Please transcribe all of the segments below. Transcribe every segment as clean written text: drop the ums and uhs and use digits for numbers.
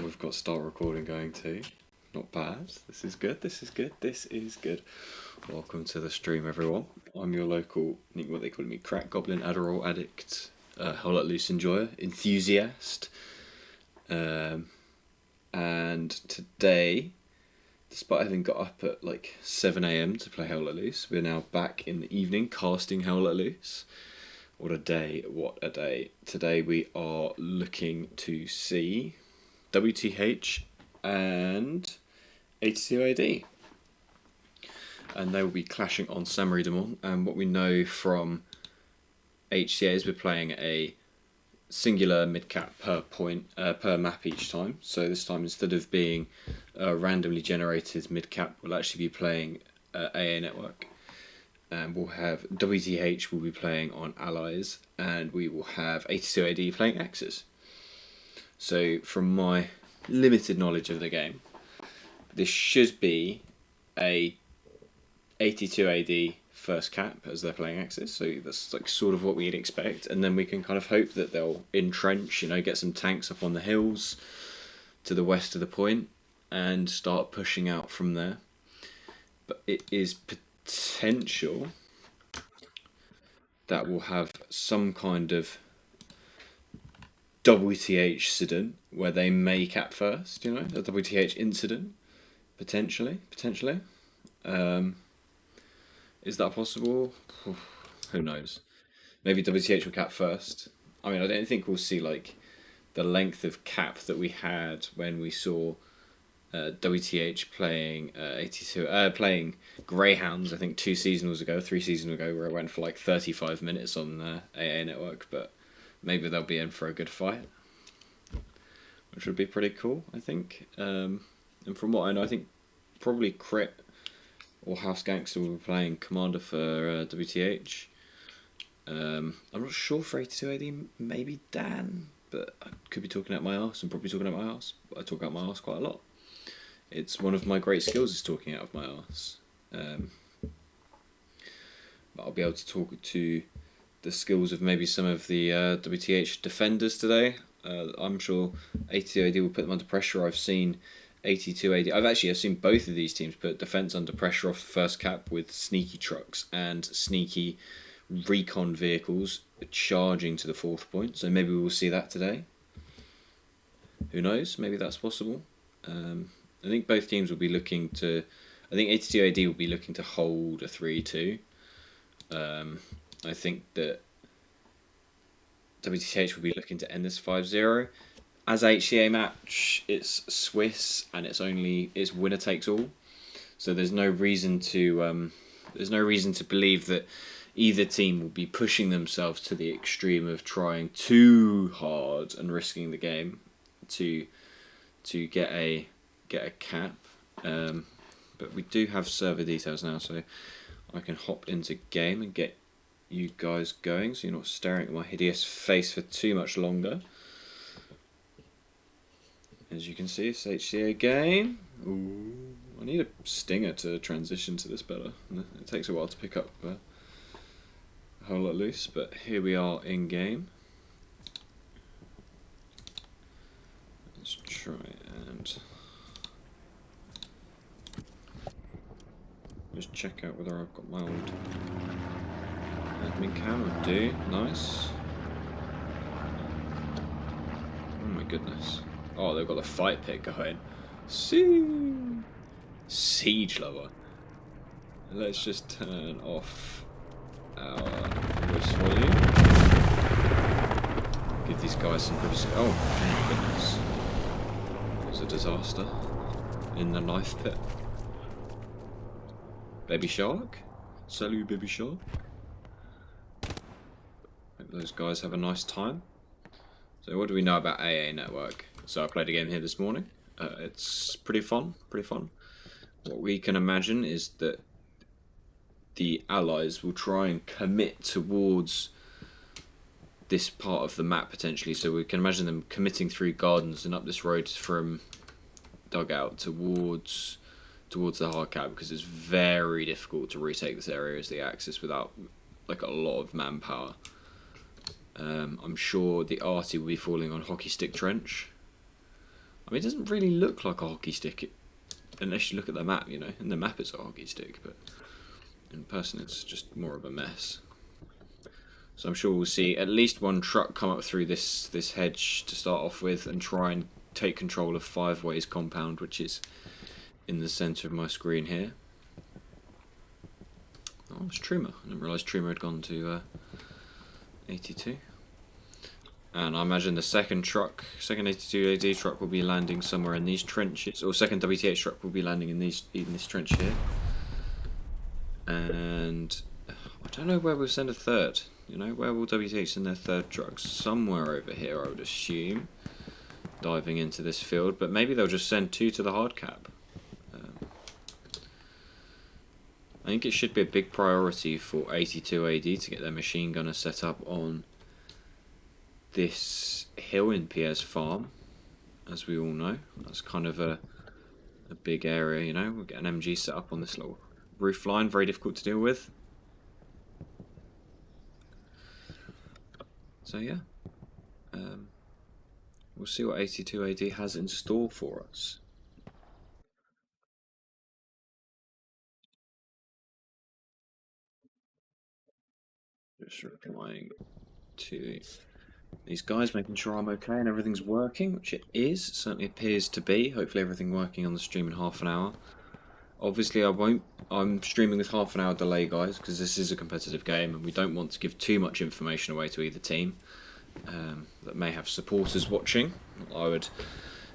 we've got start recording going too. Not bad. This is good. This is good. This is good. Welcome to the stream, everyone. I'm your local, what they call me, crack goblin, Adderall addict, whole lot loose enjoyer, enthusiast. And today, despite having got up at like 7 AM to play Hell Let Loose, we're now back in the evening casting Hell Let Loose. What a day, what a day. Today we are looking to see WTH and HCA. And they will be clashing on Saint-Marie de Mont. And what we know from HCA is we're playing a singular mid-cap per point, per map each time. So this time, instead of being a randomly generated mid-cap, we'll actually be playing AA Network. And we'll have WTH will be playing on allies, and we will have HCA playing axes. So from my limited knowledge of the game, this should be a 82 AD first cap as they're playing axes. So that's like sort of what we'd expect, and then we can kind of hope that they'll entrench, get some tanks up on the hills to the west of the point and start pushing out from there. But it is potential that will have some kind of WTH incident where they may cap first, a WTH incident, potentially. Is that possible? Who knows? Maybe WTH will cap first. I mean, I don't think we'll see like the length of cap that we had when we saw WTH playing 82, playing Greyhounds. I think 3 seasons ago, where it went for like 35 minutes on AA Network. But maybe they'll be in for a good fight, which would be pretty cool, I think. And from what I know, I think probably Crit or House Gangster will be playing Commander for WTH. I'm not sure for 82 AD, maybe Dan, but I could be talking out my arse. I'm probably talking out my arse. I talk out my arse quite a lot. It's one of my great skills is talking out of my arse. But I'll be able to talk to the skills of maybe some of the WTH defenders today. I'm sure 82 AD will put them under pressure. I've seen 82 AD. I've seen both of these teams put defense under pressure off the first cap with sneaky trucks and sneaky recon vehicles charging to the 4th point. So maybe we'll see that today. Who knows? Maybe that's possible. I think both teams will be looking to. I think 82 AD will be looking to hold a 3-2. I think that WTH will be looking to end this 5-0. As HCA match, it's Swiss and it's winner takes all. So there's no reason to believe that either team will be pushing themselves to the extreme of trying too hard and risking the game to get a cap. But we do have server details now, so I can hop into game and get you guys going, so you're not staring at my hideous face for too much longer. As you can see, it's HCA game. Ooh, I need a stinger to transition to this better. It takes a while to pick up a whole lot loose, but here we are in game. Let's try and just check out whether I've got my old admin cam. I do. Nice. Oh my goodness. Oh, they've got the fight pit going. Siege lover. Let's just turn off our voice volume. Give these guys some privacy. Oh my goodness. That was a disaster. In the knife pit. Baby shark? Salut, baby shark. Hope those guys have a nice time. So what do we know about AA Network? So I played a game here this morning. It's pretty fun. What we can imagine is that the allies will try and commit towards this part of the map potentially. So we can imagine them committing through gardens and up this road from dugout towards the hard cap, because it's very difficult to retake this area as the Axis without like a lot of manpower. I'm sure the arty will be falling on Hockey Stick Trench. mean, it doesn't really look like a hockey stick, unless you look at the map, you know. In the map it's a hockey stick, but in person it's just more of a mess. So I'm sure we'll see at least one truck come up through this hedge to start off with and try and take control of Five Ways compound, which is in the centre of my screen here. Oh, it's Truma. I didn't realise Truma had gone to 82. And I imagine the second 82 AD truck will be landing somewhere in these trenches, or second WTH truck will be landing in this trench here. And I don't know where we'll send a third. You know, where will WTH send their third truck? Somewhere over here, I would assume, diving into this field. But maybe they'll just send 2 to the hard cap. I think it should be a big priority for 82 AD to get their machine gunner set up on this hill in Pierre's farm, as we all know. That's kind of a big area, you know. We'll get an MG set up on this little roof line, very difficult to deal with. So yeah, we'll see what 82 AD has in store for us. Just replying to these guys, making sure I'm okay and everything's working, which it is. It certainly appears to be. Hopefully everything working on the stream in half an hour. Obviously I'm streaming with half an hour delay, guys, because this is a competitive game and we don't want to give too much information away to either team that may have supporters watching. I would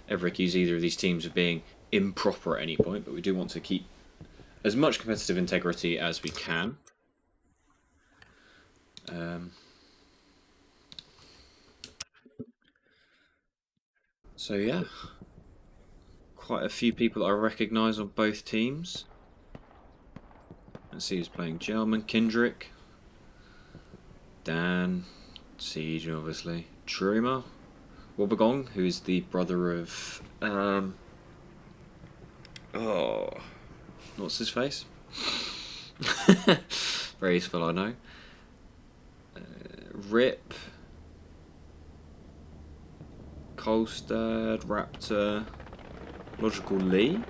ever accuse either of these teams of being improper at any point, but we do want to keep as much competitive integrity as we can. So yeah, quite a few people I recognise on both teams. Let's see who's playing. German, Kendrick, Dan, Siege, obviously, Truma, Wobbegong, who is the brother of what's his face? Very useful, I know. Rip, Kolstad, Raptor, Logical Lee.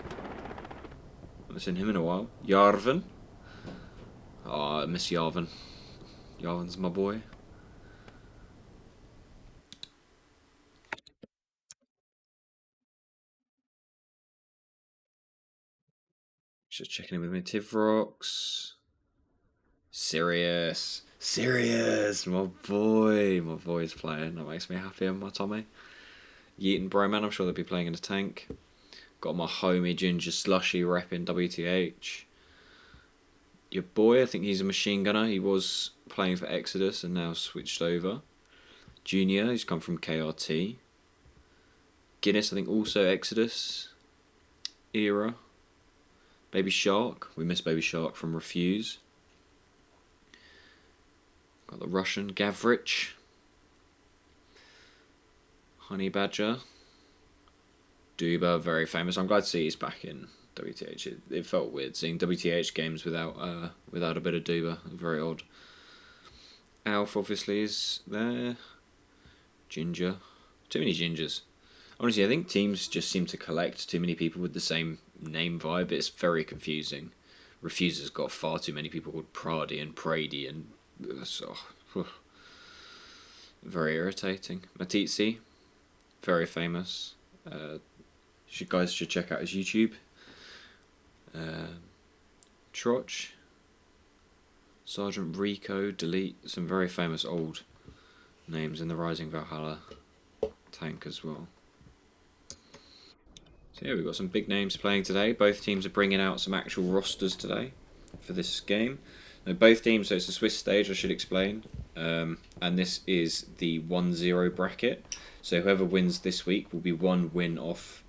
Haven't seen him in a while. Yarvin. Oh, I miss Yarvin. Yarvin's my boy. Just checking in with me. Tivrox. Sirius, my boy. My boy's playing. That makes me happy in my tummy. Yeet and Broman, I'm sure they'll be playing in a tank. Got my homie Ginger Slushy repping WTH. Your boy, I think he's a machine gunner. He was playing for Exodus and now switched over. Junior, he's come from KRT. Guinness, I think also Exodus era. Baby Shark, we miss Baby Shark from Refuse. Got the Russian Gavrich. Honey Badger. Duba, very famous. I'm glad to see he's back in WTH. It felt weird seeing WTH games without a bit of Duba. Very odd. Alf obviously is there. Ginger. Too many Gingers. Honestly, I think teams just seem to collect too many people with the same name vibe. It's very confusing. Refuser's got far too many people called Prady and Prady and very irritating. Matizzi, very famous. Guys should check out his YouTube. Troch, Sergeant Rico, Delete, some very famous old names in the Rising Valhalla tank as well. So yeah, we've got some big names playing today. Both teams are bringing out some actual rosters today for this game. Now, both teams, so it's a Swiss stage, I should explain. And this is the 1-0 bracket. So whoever wins this week will be one win off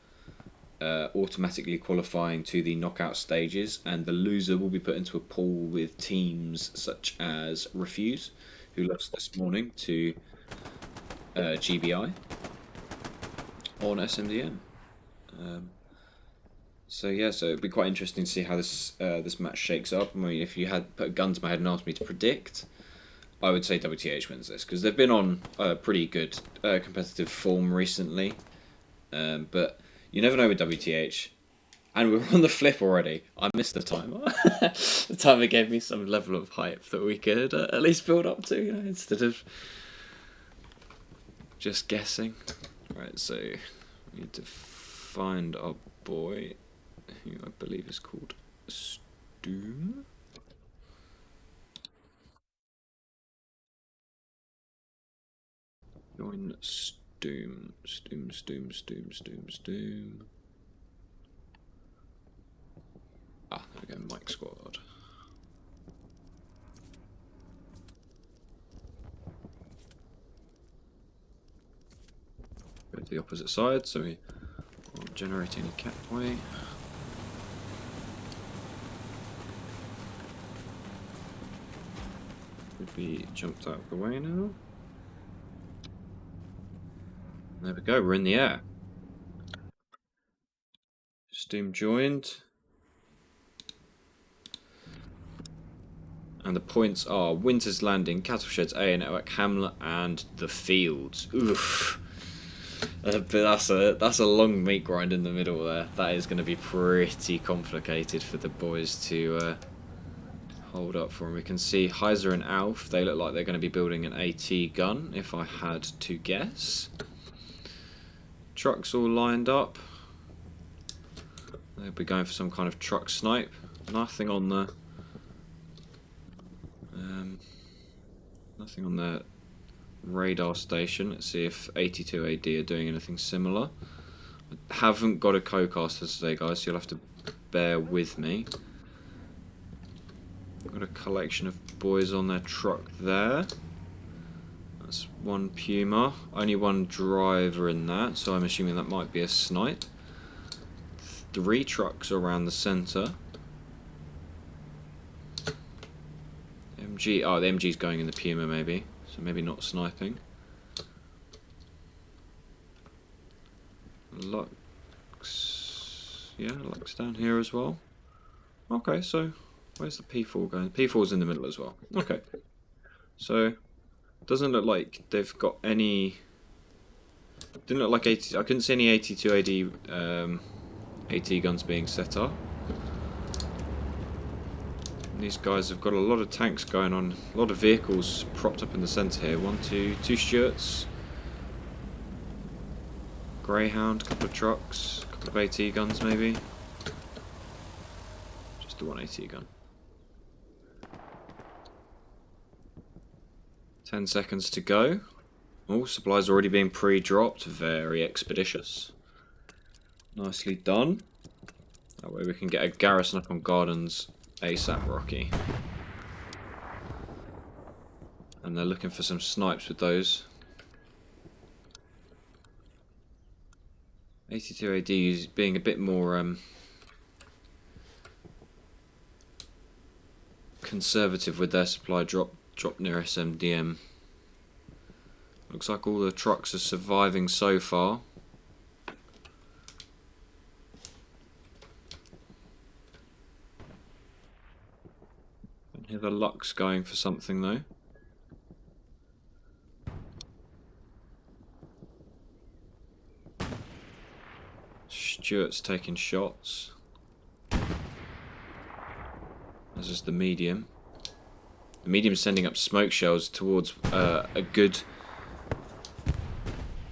automatically qualifying to the knockout stages. And the loser will be put into a pool with teams such as Refuse, who lost this morning to GBI on SMDM. So yeah, so it'd be quite interesting to see how this match shakes up. I mean, if you had put a gun to my head and asked me to predict, I would say WTH wins this because they've been on pretty good competitive form recently. But You never know with WTH. And we're on the flip already. I missed the timer. The timer gave me some level of hype that we could at least build up to, you know, instead of just guessing. Right, so we need to find our boy, who I believe is called Stoom. Join Stoom. Stoom. Ah, there we go, Mike Squad. Go to the opposite side, so we aren't generating a catway. Should be jumped out of the way now. There we go, we're in the air. Steam joined. And the points are Winter's Landing, Cattle Sheds, AA Network, Hamlet, and the Fields. Oof. But that's a long meat grind in the middle there. That is going to be pretty complicated for the boys to hold up for. And we can see Heiser and Alf. They look like they're going to be building an AT gun, if I had to guess. Trucks all lined up. They'll be going for some kind of truck snipe. Nothing on the radar station. Let's see if 82AD are doing anything similar. I haven't got a co-caster today, guys, so you'll have to bear with me. Got a collection of boys on their truck there. That's one Puma. Only one driver in that, so I'm assuming that might be a snipe. 3 trucks around the centre. MG, oh, the MG's going in the Puma maybe, so maybe not sniping. Lux, yeah, Lux down here as well. Okay, so where's the P4 going? P4's in the middle as well. Okay, so doesn't look like they've got any. Didn't look like 80. I couldn't see any 82AD AT guns being set up. These guys have got a lot of tanks going on, a lot of vehicles propped up in the centre here. Two Stuarts, Greyhound, couple of trucks, couple of AT guns maybe. Just the one AT gun. 10 seconds to go. Oh, supplies already being pre-dropped. Very expeditious. Nicely done. That way we can get a garrison up on Gardens ASAP, Rocky. And they're looking for some snipes with those. 82AD is being a bit more conservative with their supply drop near SMDM. Looks like all the trucks are surviving so far. Hear the Lux going for something though. Stuart's taking shots. This is the medium. The medium's sending up smoke shells towards a good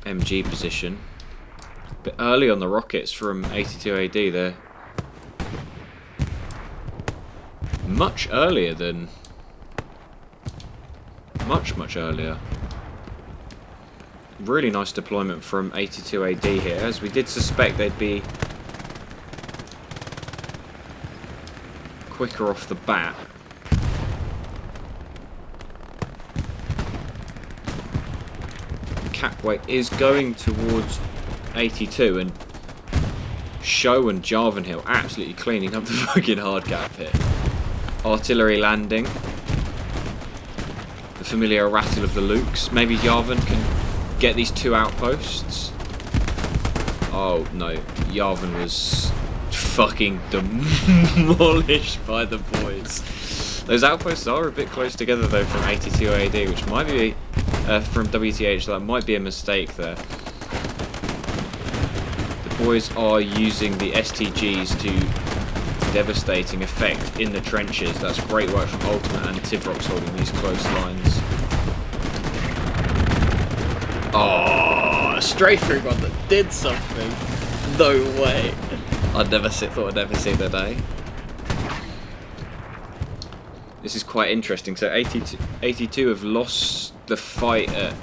MG position. A bit early on the rockets from 82AD there. Much earlier than... Much earlier. Really nice deployment from 82AD here, as we did suspect they'd be quicker off the bat. Catway is going towards 82, and Show and Jarvanhill absolutely cleaning up the fucking hard cap here. Artillery landing. The familiar rattle of the Lukes. Maybe Yarvan can get these 2 outposts. Oh no, Yarvan was fucking demolished by the boys. Those outposts are a bit close together though from 82AD, which might be from WTH. That might be a mistake there. The boys are using the STGs to devastating effect in the trenches. That's great work from Ultimate and Tivrox holding these close lines. Oh, a straight through one that did something. No way. Thought I'd never see the day. This is quite interesting. So 82 have lost the fight at,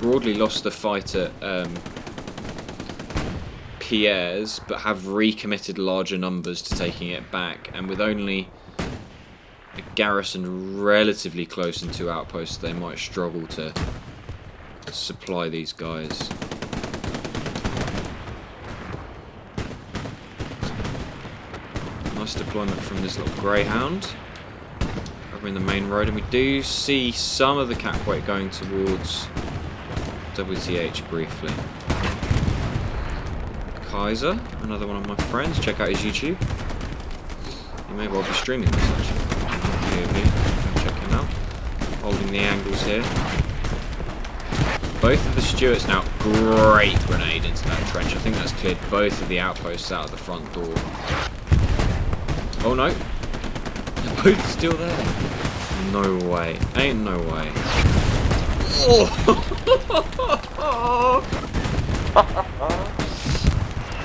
broadly lost the fight at Pierre's, but have recommitted larger numbers to taking it back. And with only a garrison relatively close and 2 outposts, they might struggle to supply these guys. Nice deployment from this little Greyhound covering the main road, and we do see some of the cap weight going towards WTH briefly. Kaiser, another one of my friends, check out his YouTube. He may well be streaming this actually. Check him out. Holding the angles here. Both of the Stuarts now, great grenade into that trench. I think that's cleared both of the outposts out of the front door. Oh no, they're both still there. No way, ain't no way.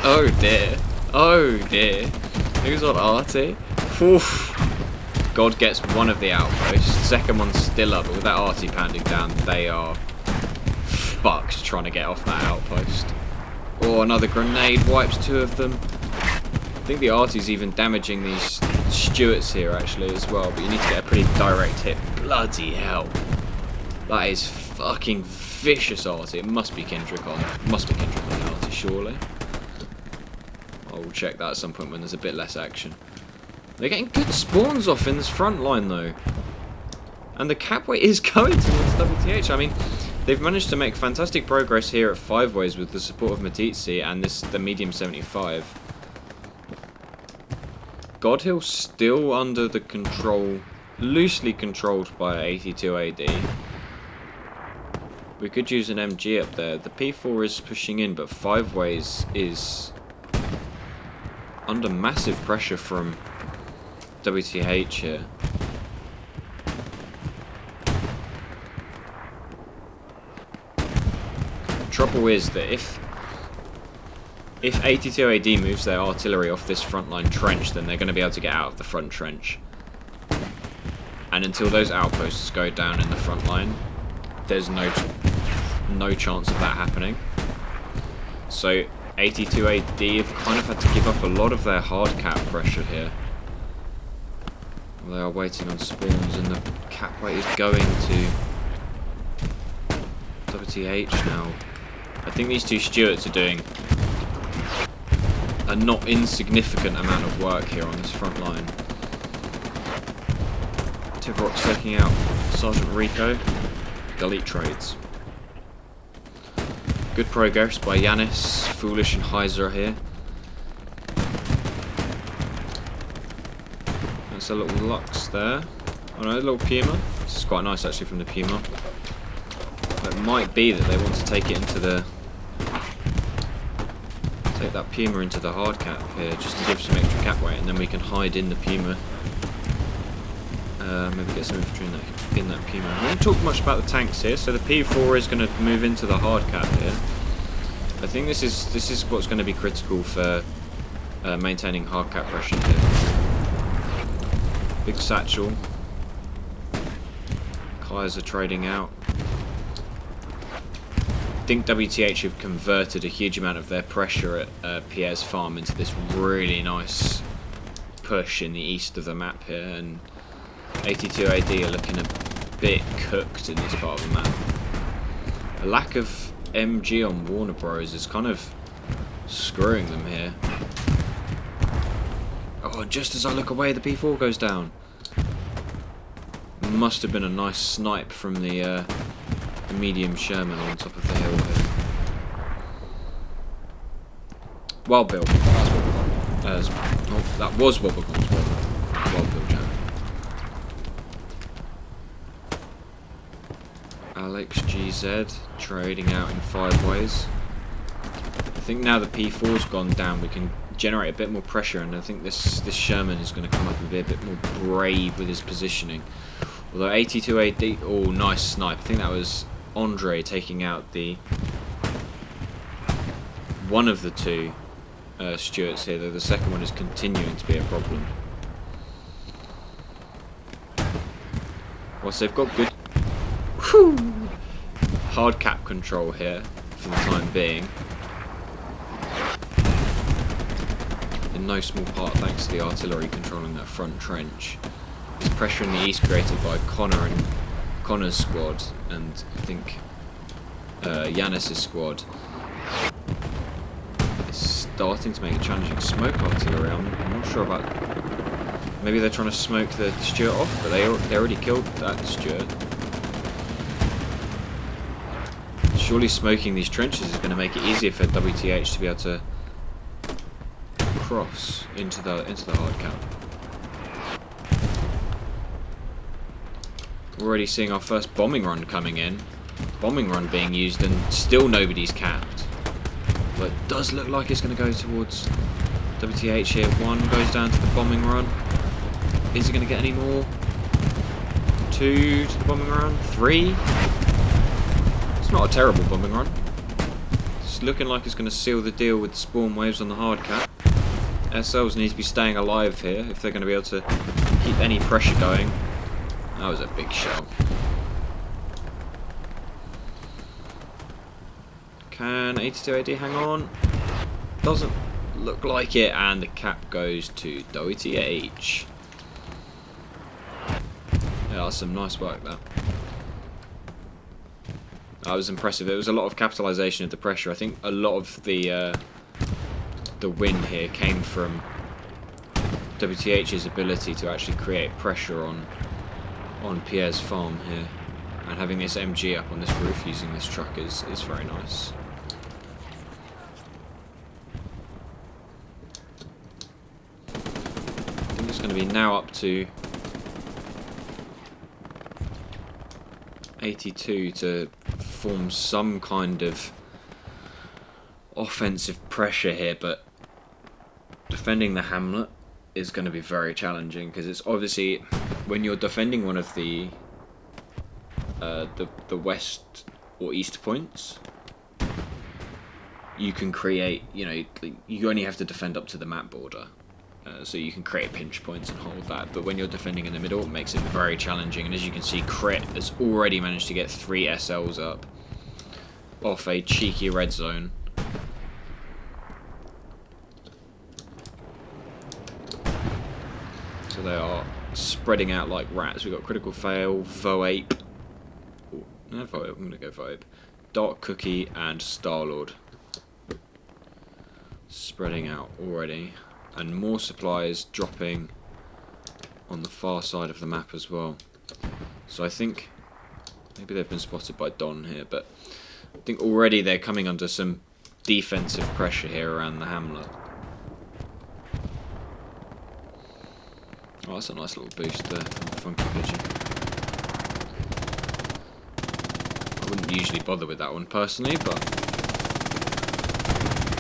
Oh dear, oh dear. Who's on Artie? Oof. God gets one of the outposts, second one's still up, but with that Artie pounding down, they are fucked trying to get off that outpost. Oh, another grenade wipes 2 of them. I think the Artie's even damaging these Stuarts here actually as well, but you need to get a pretty direct hit. Bloody hell. That is fucking vicious Artie. It must be Kendrick on. Must be Kendrick on the Artie, surely. I will check that at some point when there's a bit less action. They're getting good spawns off in this front line though. And the cap weight is going towards WTH. I mean, they've managed to make fantastic progress here at 5 ways with the support of Matizzi and the medium 75. Godhill still under the control, loosely controlled by 82 AD. We could use an MG up there. The P4 is pushing in, but 5 ways is under massive pressure from WTH here. Trouble is that if 82 AD moves their artillery off this frontline trench, then they're going to be able to get out of the front trench. And until those outposts go down in the front line, there's no chance of that happening. So 82 AD have kind of had to give up a lot of their hard cap pressure here. They are waiting on spawns, and the cap weight is going to WTH now. I think these 2 Stuarts are doing a not insignificant amount of work here on this front line. Tivrox taking out Sergeant Rico. Delete trades. Good progress by Yanis, Foolish and Heiser here. That's a little Lux there. Oh no, a little Puma. This is quite nice actually from the Puma. It might be that they want to take it into the... take that Puma into the hard cap here, just to give some extra cap weight, and then we can hide in the Puma. Maybe get some infantry in that Puma. We haven't talked much about the tanks here, so the P4 is going to move into the hard cap here. I think this is what's going to be critical for maintaining hard cap pressure here. Big satchel. Kaiser trading out. I think WTH have converted a huge amount of their pressure at Pierre's farm into this really nice push in the east of the map here, and 82 AD are looking a bit cooked in this part of the map. A lack of MG on Warner Bros is kind of screwing them here. Oh, just as I look away, the P4 goes down. Must have been a nice snipe from the medium Sherman on top of the hill here. Well built. That was Wobblegum's well built, Jack. Alex GZ trading out in 5 ways. I think now the P4's gone down, we can generate a bit more pressure, and I think this Sherman is going to come up and be a bit more brave with his positioning. Although 82 AD, oh, nice snipe. I think that was Andre taking out the one of the two Stuarts here, though the second one is continuing to be a problem. Whilst they've got good hard cap control here for the time being, in no small part thanks to the artillery controlling that front trench. There's pressure in the east created by Connor and Connor's squad, and I think Yanis's squad is starting to make it challenging. Smoke artillery, I'm not sure about. Maybe they're trying to smoke the Stuart off, but they already killed that Stuart. Surely smoking these trenches is going to make it easier for WTH to be able to cross into the hard cap. We're already seeing our first bombing run coming in. Bombing run being used and still nobody's capped. But it does look like it's going to go towards WTH here. 1 goes down to the bombing run. Is he going to get any more? 2 to the bombing run. 3. It's not a terrible bombing run. It's looking like it's going to seal the deal with the spawn waves on the hard cap. SLs need to be staying alive here if they're going to be able to keep any pressure going. That was a big shell. Can 82 AD hang on? Doesn't look like it, and the cap goes to WTH. Yeah, that's some nice work there. That was impressive. It was a lot of capitalisation of the pressure. I think a lot of the win here came from WTH's ability to actually create pressure on Pierre's farm here, and having this MG up on this roof using this truck is very nice. I think it's going to be now up to 82 to form some kind of offensive pressure here, but defending the hamlet is going to be very challenging, because it's obviously when you're defending one of the west or east points, you can create, you know, you only have to defend up to the map border, so you can create pinch points and hold that. But when you're defending in the middle, it makes it very challenging. And as you can see, Crit has already managed to get 3 SLs up off a cheeky red zone. So they are spreading out like rats. We've got Critical Fail, Voape. Oh, no, Voape, I'm going to go Voape. Dark Cookie and Starlord. Spreading out already. And more supplies dropping on the far side of the map as well. So I think maybe they've been spotted by Don here, but I think already they're coming under some defensive pressure here around the hamlet. Oh, that's a nice little boost there from the Funky Pigeon. I wouldn't usually bother with that one personally, but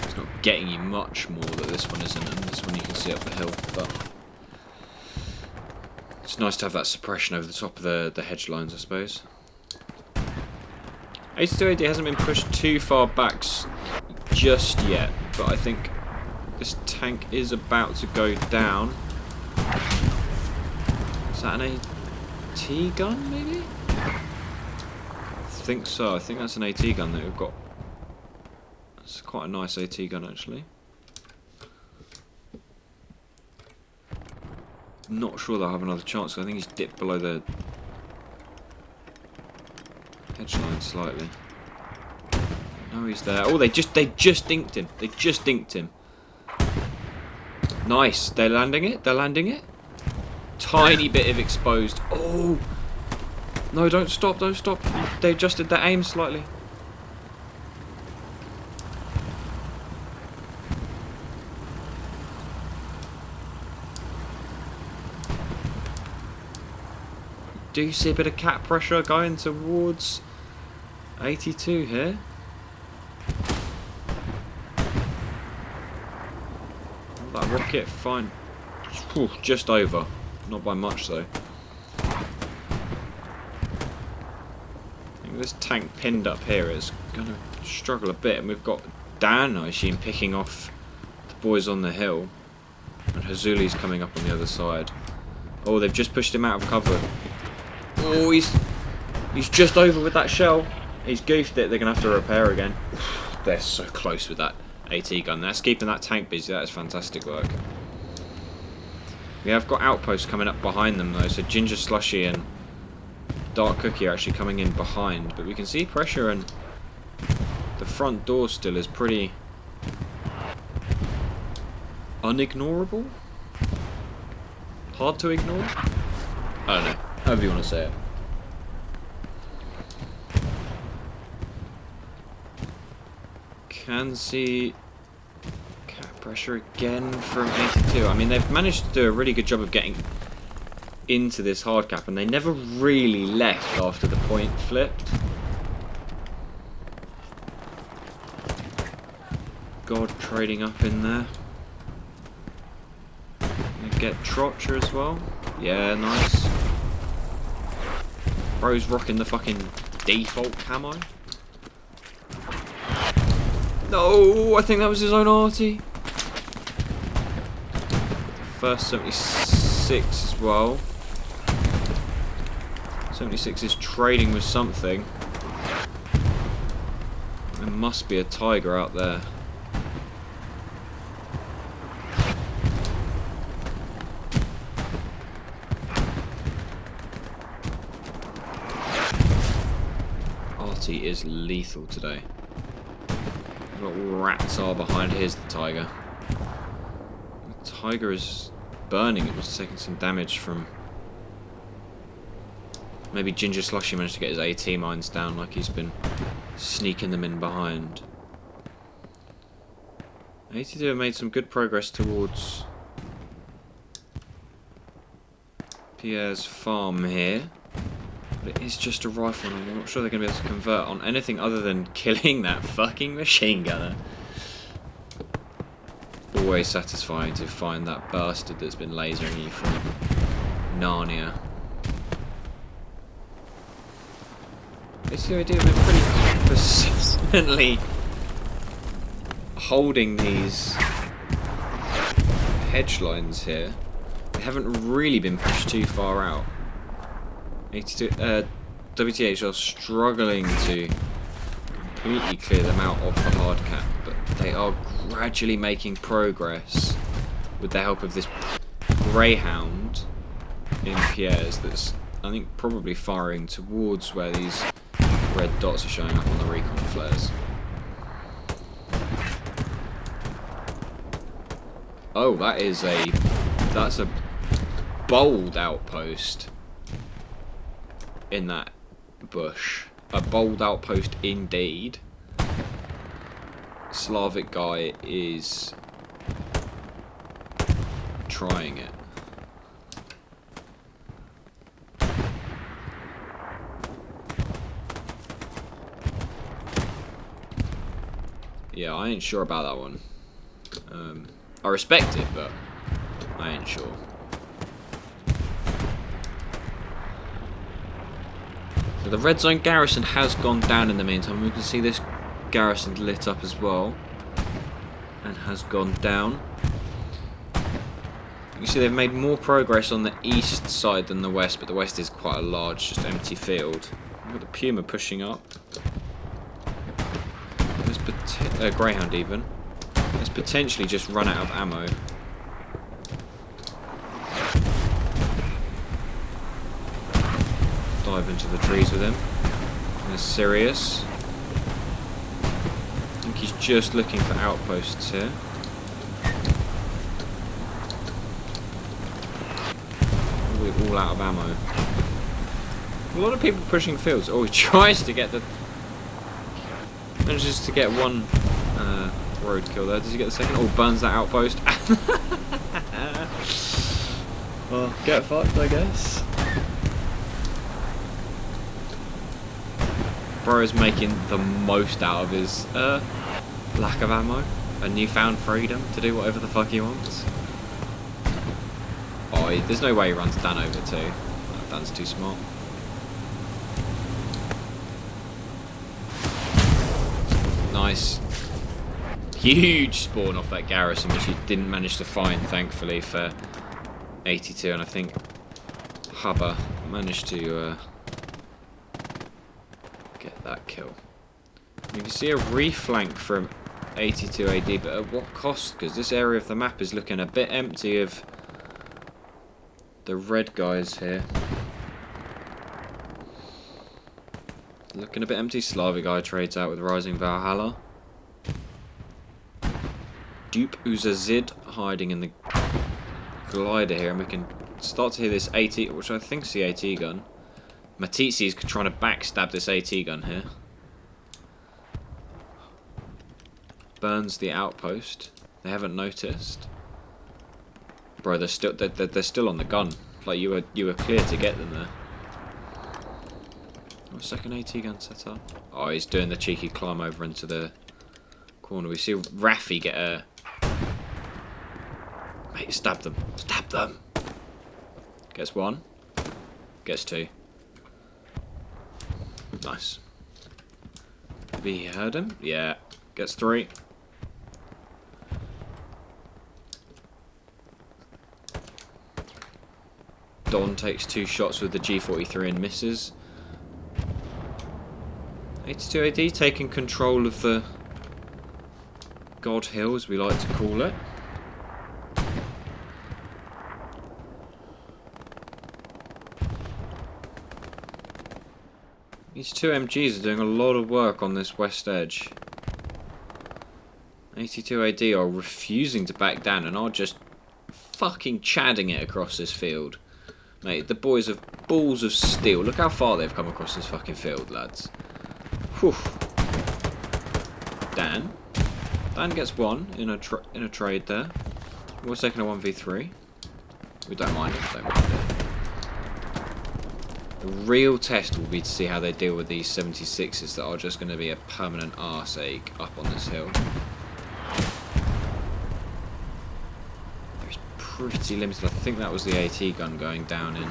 it's not getting you much more that this one isn't, and this one you can see up the hill. But it's nice to have that suppression over the top of the hedge lines, I suppose. 82 AD hasn't been pushed too far back just yet, but I think this tank is about to go down. Is that an AT gun, maybe? I think so. I think that's an AT gun that we've got. It's quite a nice AT gun, actually. Not sure they'll have another chance. I think he's dipped below the hedge line slightly. No, he's there. Oh, they just dinked him. They just dinked him. Nice. They're landing it. They're landing it. Tiny bit of exposed. Oh! No, don't stop, don't stop. They adjusted their aim slightly. Do you see a bit of cap pressure going towards 82 here? that rocket, fine. Whew, just over. Not by much though. I think this tank pinned up here is going to struggle a bit, and we've got Dan, I assume, picking off the boys on the hill. And Hazuli's coming up on the other side. Oh, they've just pushed him out of cover. Oh, he's just over with that shell. He's goofed it. They're going to have to repair again. They're so close with that AT gun. That's keeping that tank busy. That is fantastic work. We have got outposts coming up behind them though. So Ginger Slushy and Dark Cookie are actually coming in behind. But we can see pressure, and the front door still is pretty unignorable. Hard to ignore? I don't know. However you want to say it. Can see cap pressure again from 82. I mean, they've managed to do a really good job of getting into this hard cap, and they never really left after the point flipped. God trading up in there. Get Trotcher as well. Yeah, nice. Bro's rocking the fucking default camo. No, I think that was his own arty. First 76 as well. 76 is trading with something. There must be a Tiger out there. Is lethal today. What rats are behind? Here's the Tiger. The Tiger is burning. It was taking some damage from. Maybe Ginger Slushy managed to get his AT mines down, like he's been sneaking them in behind. 82 have made some good progress towards Pierre's farm here. But it is just a rifle, and I'm not sure they're going to be able to convert on anything other than killing that fucking machine gunner. Always satisfying to find that bastard that's been lasering you from Narnia. HCA have been pretty persistently holding these hedge lines here. They haven't really been pushed too far out. WTH are struggling to completely clear them out of the hard cap, but they are gradually making progress with the help of this Greyhound in Pierre's that's, I think, probably firing towards where these red dots are showing up on the recon flares. Oh, that's a bold outpost in that bush. A bold outpost indeed. Slavic guy is trying it. Yeah, I ain't sure about that one. I respect it, but I ain't sure. So the red zone garrison has gone down in the meantime. We can see this garrison lit up as well, and has gone down. You can see they've made more progress on the east side than the west, but the west is quite a large, just empty field. We've got the Puma pushing up. There's Greyhound even. Let's potentially just run out of ammo. Dive into the trees with him. There's Sirius. I think he's just looking for outposts here. We're all out of ammo. A lot of people pushing fields. Oh, he tries to get the... Manages to get one roadkill there. Does he get the second? Oh, burns that outpost. Well, get fucked, I guess. Bro is making the most out of his lack of ammo. a newfound freedom to do whatever the fuck he wants. Oh, there's no way he runs Dan over too. No, Dan's too smart. Nice. Huge spawn off that garrison, which he didn't manage to find, thankfully, for 82. And I think Hubba managed to get that kill. You can see a reflank from 82 AD, but at what cost? Because this area of the map is looking a bit empty of the red guys here. Looking a bit empty. Slavic guy trades out with Rising Valhalla. Dupe Uzazid hiding in the glider here, and we can start to hear this AT, which I think is the AT gun. Matizzi is trying to backstab this AT gun here. Burns the outpost. They haven't noticed. Bro, they're still on the gun. Like you were clear to get them there. Oh, second AT gun set up. Oh, he's doing the cheeky climb over into the corner. We see Raffi get a. Mate, stab them. Stab them. Gets one. Gets two. Nice. Have he heard him? Yeah. Gets three. Don takes 2 shots with the G43 and misses. 82 AD taking control of the God Hill, as we like to call it. These 2 MGs are doing a lot of work on this west edge. 82 AD are refusing to back down and are just fucking chadding it across this field. Mate, the boys have balls of steel. Look how far they've come across this fucking field, lads. Whew. Dan gets one in a trade there. We're taking a 1v3. We don't mind it. Don't mind it. The real test will be to see how they deal with these 76s that are just going to be a permanent arse ache up on this hill. It's pretty limited. I think that was the AT gun going down in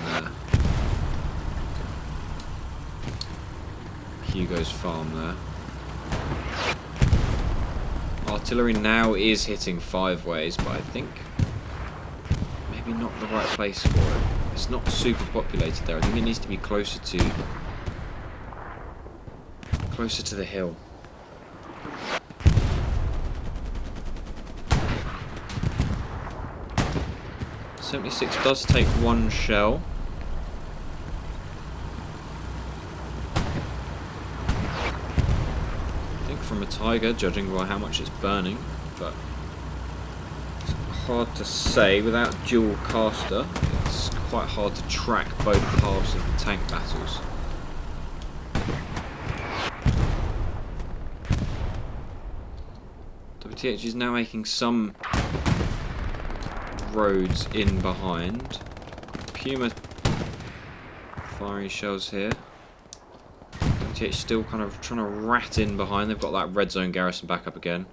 Hugo's farm there. Artillery now is hitting 5 ways, but I think maybe not the right place for it. It's not super populated there. I think it needs to be closer to the hill. .76 does take 1 shell. I think from a Tiger, judging by how much it's burning, but it's hard to say. Without dual caster, it's quite hard to track both halves of the tank battles. WTH is now making some roads in behind. Puma firing shells here. WTH still kind of trying to rat in behind. They've got that red zone garrison back up again.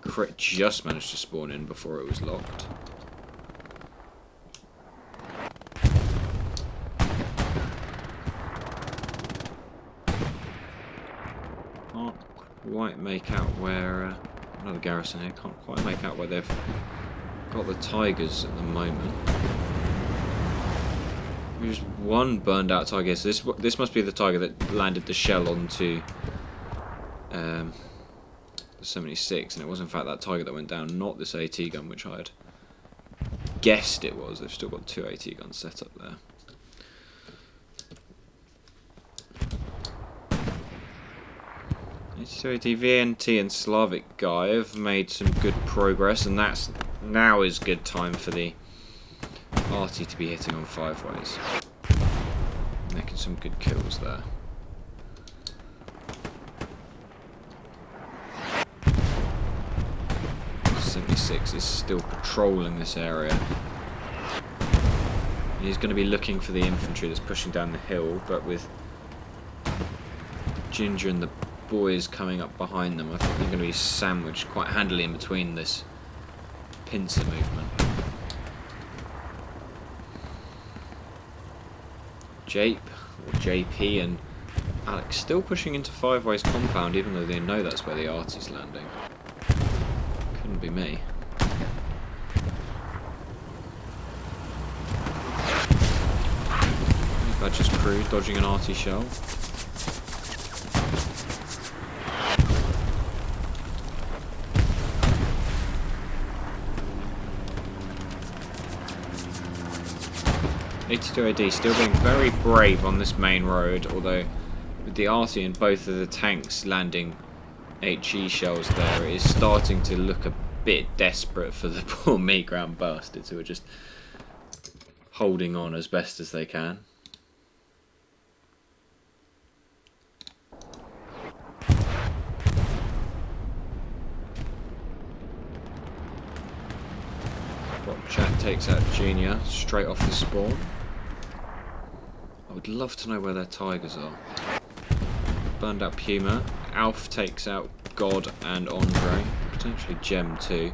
Crit just managed to spawn in before it was locked. Can't quite make out where another garrison here. Can't quite make out where they've got the Tigers at the moment. There's one burned out Tiger. So this must be the Tiger that landed the shell onto the 76, and it was in fact that Tiger that went down, not this AT gun, which I had guessed it was. They've still got 2 AT guns set up there. VNT and Slavic guy have made some good progress, and now is good time for the Arty to be hitting on 5 ways. Making some good kills there. .76 is still patrolling this area. He's going to be looking for the infantry that's pushing down the hill, but with Ginger in the boys coming up behind them. I think they're going to be sandwiched quite handily in between this pincer movement. Jape, or JP, and Alex still pushing into Five Ways compound, even though they know that's where the arty's landing. Couldn't be me. Badger's crew dodging an arty shell. '82 AD still being very brave on this main road, although with the arty and both of the tanks landing HE shells there, it is starting to look a bit desperate for the poor meat ground bastards who are just holding on as best as they can. Chat takes out Junior straight off the spawn. I would love to know where their tigers are. Burned out Puma. Alf takes out God and Andre. Potentially Gem too.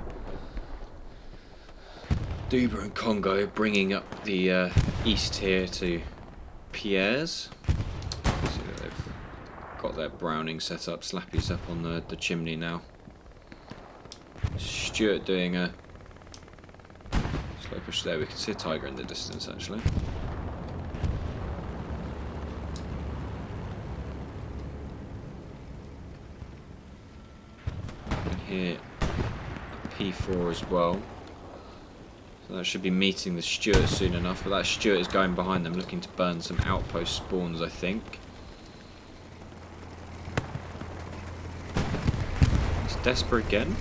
Duba and Congo bringing up the east here to Pierre's. So they've got their Browning set up. Slappy's up on the chimney now. Stuart doing a slow push there. We can see a tiger in the distance actually. And here a P4 as well. So that should be meeting the Stuart soon enough, but that Stuart is going behind them looking to burn some outpost spawns, I think. He's desperate again.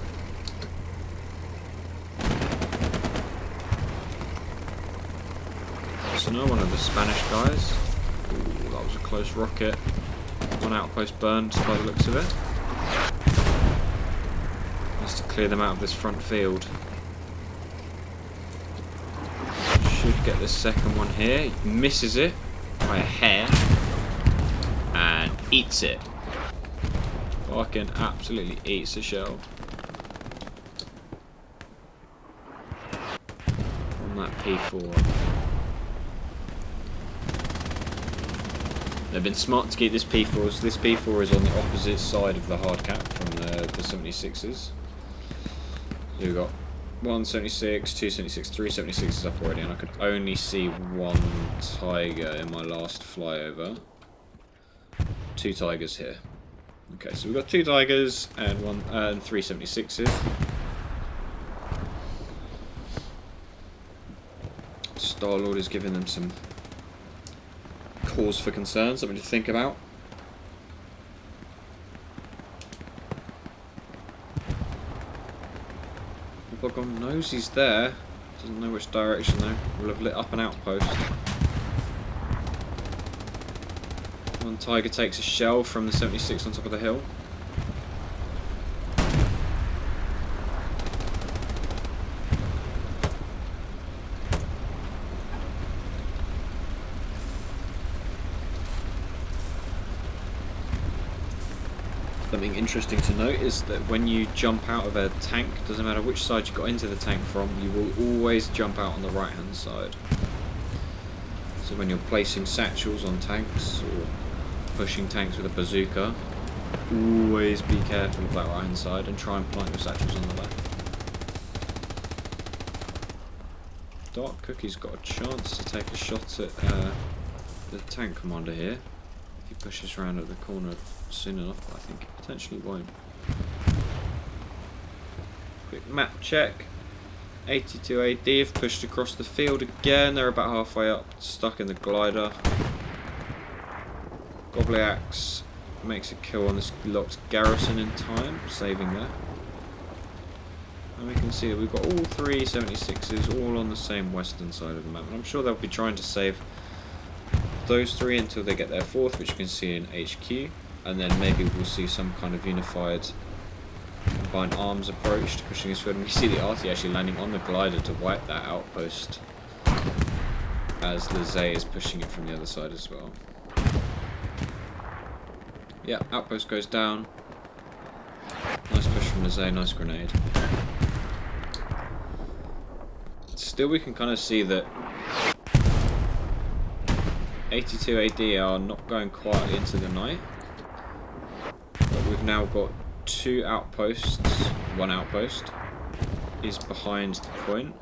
One of the Spanish guys. Ooh, that was a close rocket. One outpost burned by the looks of it. Has to clear them out of this front field. Should get the second one here. He misses it by a hair and eats it. Fucking absolutely eats a shell. On that P4. They've been smart to keep this P4. This P4 is on the opposite side of the hard cap from the 76s. So we've got 176, 276, 376s up already, and I could only see one tiger in my last flyover. Two tigers here. Okay, so we've got two tigers and one and 376s. Star-Lord is giving them some cause for concern, something to think about. Bogom knows he's there, doesn't know which direction though. Will have lit up an outpost. One tiger takes a shell from the 76 on top of the hill. Something interesting to note is that when you jump out of a tank, doesn't matter which side you got into the tank from, you will always jump out on the right hand side. So when you're placing satchels on tanks or pushing tanks with a bazooka, always be careful of that right hand side and try and plant your satchels on the left. Dark Cookie's got a chance to take a shot at the tank commander here. If he pushes around at the corner soon enough, I think he potentially won't. Quick map check. 82 AD have pushed across the field again. They're about halfway up, stuck in the glider. Gobliax makes a kill on this locked garrison in time, saving that. And we can see that we've got all three 76s all on the same western side of the map. And I'm sure they'll be trying to save those three until they get their fourth, which you can see in HQ. And then maybe we'll see some kind of unified combined arms approach to pushing this forward. And we see the arty actually landing on the glider to wipe that outpost as Lizay is pushing it from the other side as well. Yeah, outpost goes down. Nice push from Lazay, nice grenade. Still, we can kind of see that 82 AD are not going quietly into the night. But we've now got 2 outposts. 1 outpost is behind the point.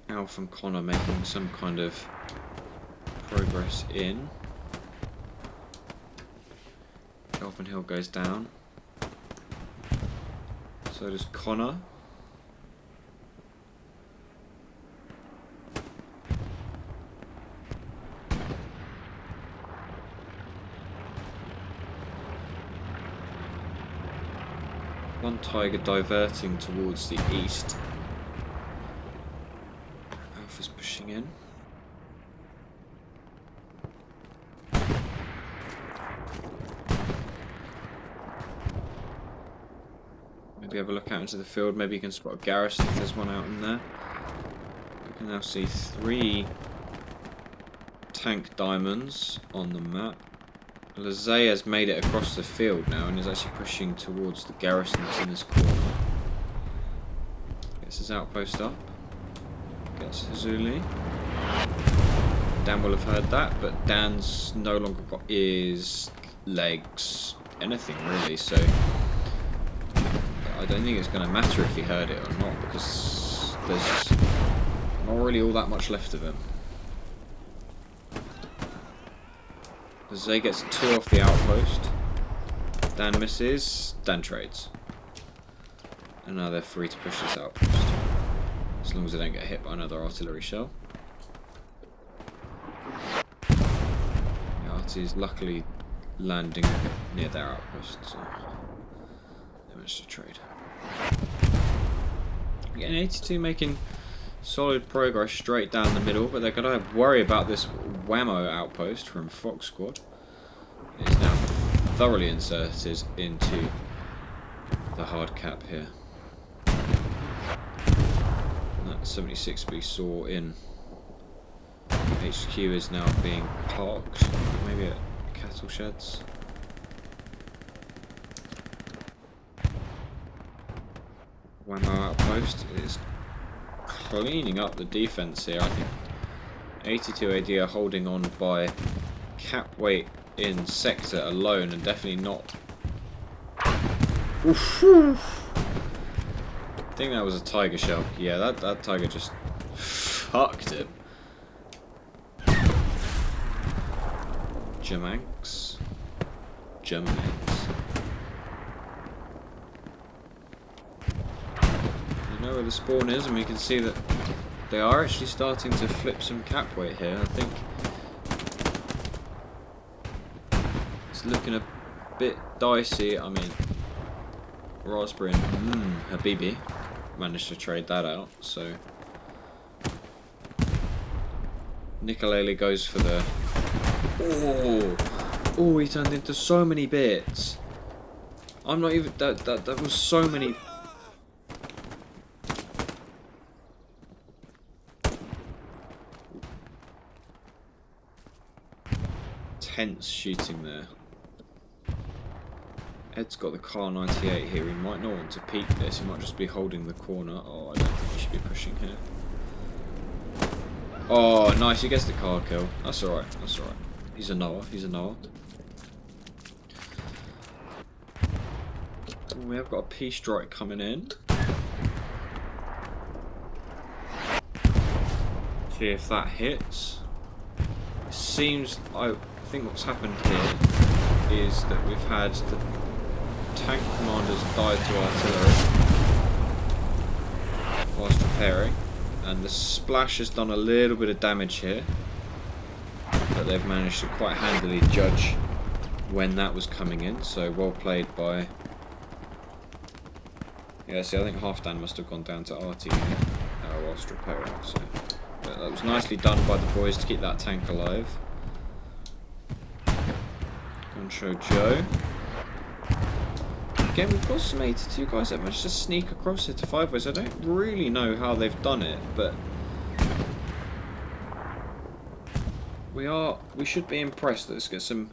Alf and Connor making some kind of progress in. Elfin Hill goes down. So does Connor. One Tiger diverting towards the east. Alpha's pushing in. Maybe have a look out into the field. Maybe you can spot a garrison if there's one out in there. We can now see 3 tank diamonds on the map. Lazay has made it across the field now and is actually pushing towards the garrison that's in this corner. Gets his outpost up. Gets Hazuli. Dan will have heard that, but Dan's no longer got ears, legs, anything really, so I don't think it's going to matter if he heard it or not, because there's not really all that much left of him. Zay gets 2 off the outpost. Dan misses. Dan trades. And now they're free to push this outpost. As long as they don't get hit by another artillery shell. The arty is luckily landing near their outpost, so they managed to trade. Again, 82 making solid progress straight down the middle, but they're going to worry about this whammo outpost from Fox Squad. It is now thoroughly inserted into the hard cap here. And that 76B saw in HQ is now being parked, maybe at cattle sheds. Whammo outpost is cleaning up the defense here. I think 82 AD are holding on by cap weight in sector alone, and definitely not. Oof. I think that was a tiger shell. Yeah, that tiger just fucked him. Germanx. You know where the spawn is, and we can see that they are actually starting to flip some cap weight here. I think it's looking a bit dicey. I mean, Raspberry and Habibi managed to trade that out, so Nicolele goes for the... Oh, he turned into so many bits. I'm not even... That was so many... Tense shooting there. Ed's got the car 98 here. He might not want to peek this. He might just be holding the corner. Oh, I don't think he should be pushing here. Oh, nice. He gets the car kill. That's alright. That's alright. He's a Noah. He's a Noah. Oh, we have got a P-strike coming in. See if that hits. It seems... I think what's happened here is that we've had the tank commanders die to artillery whilst repairing, and the splash has done a little bit of damage here, but they've managed to quite handily judge when that was coming in, so well played by... Yeah, see, I think Halfdan must have gone down to RT whilst repairing, so but that was nicely done by the boys to keep that tank alive. Concho Joe. Again, we've got some 82 guys that managed to sneak across it to 5 ways. I don't really know how they've done it, but We should be impressed. Let's get some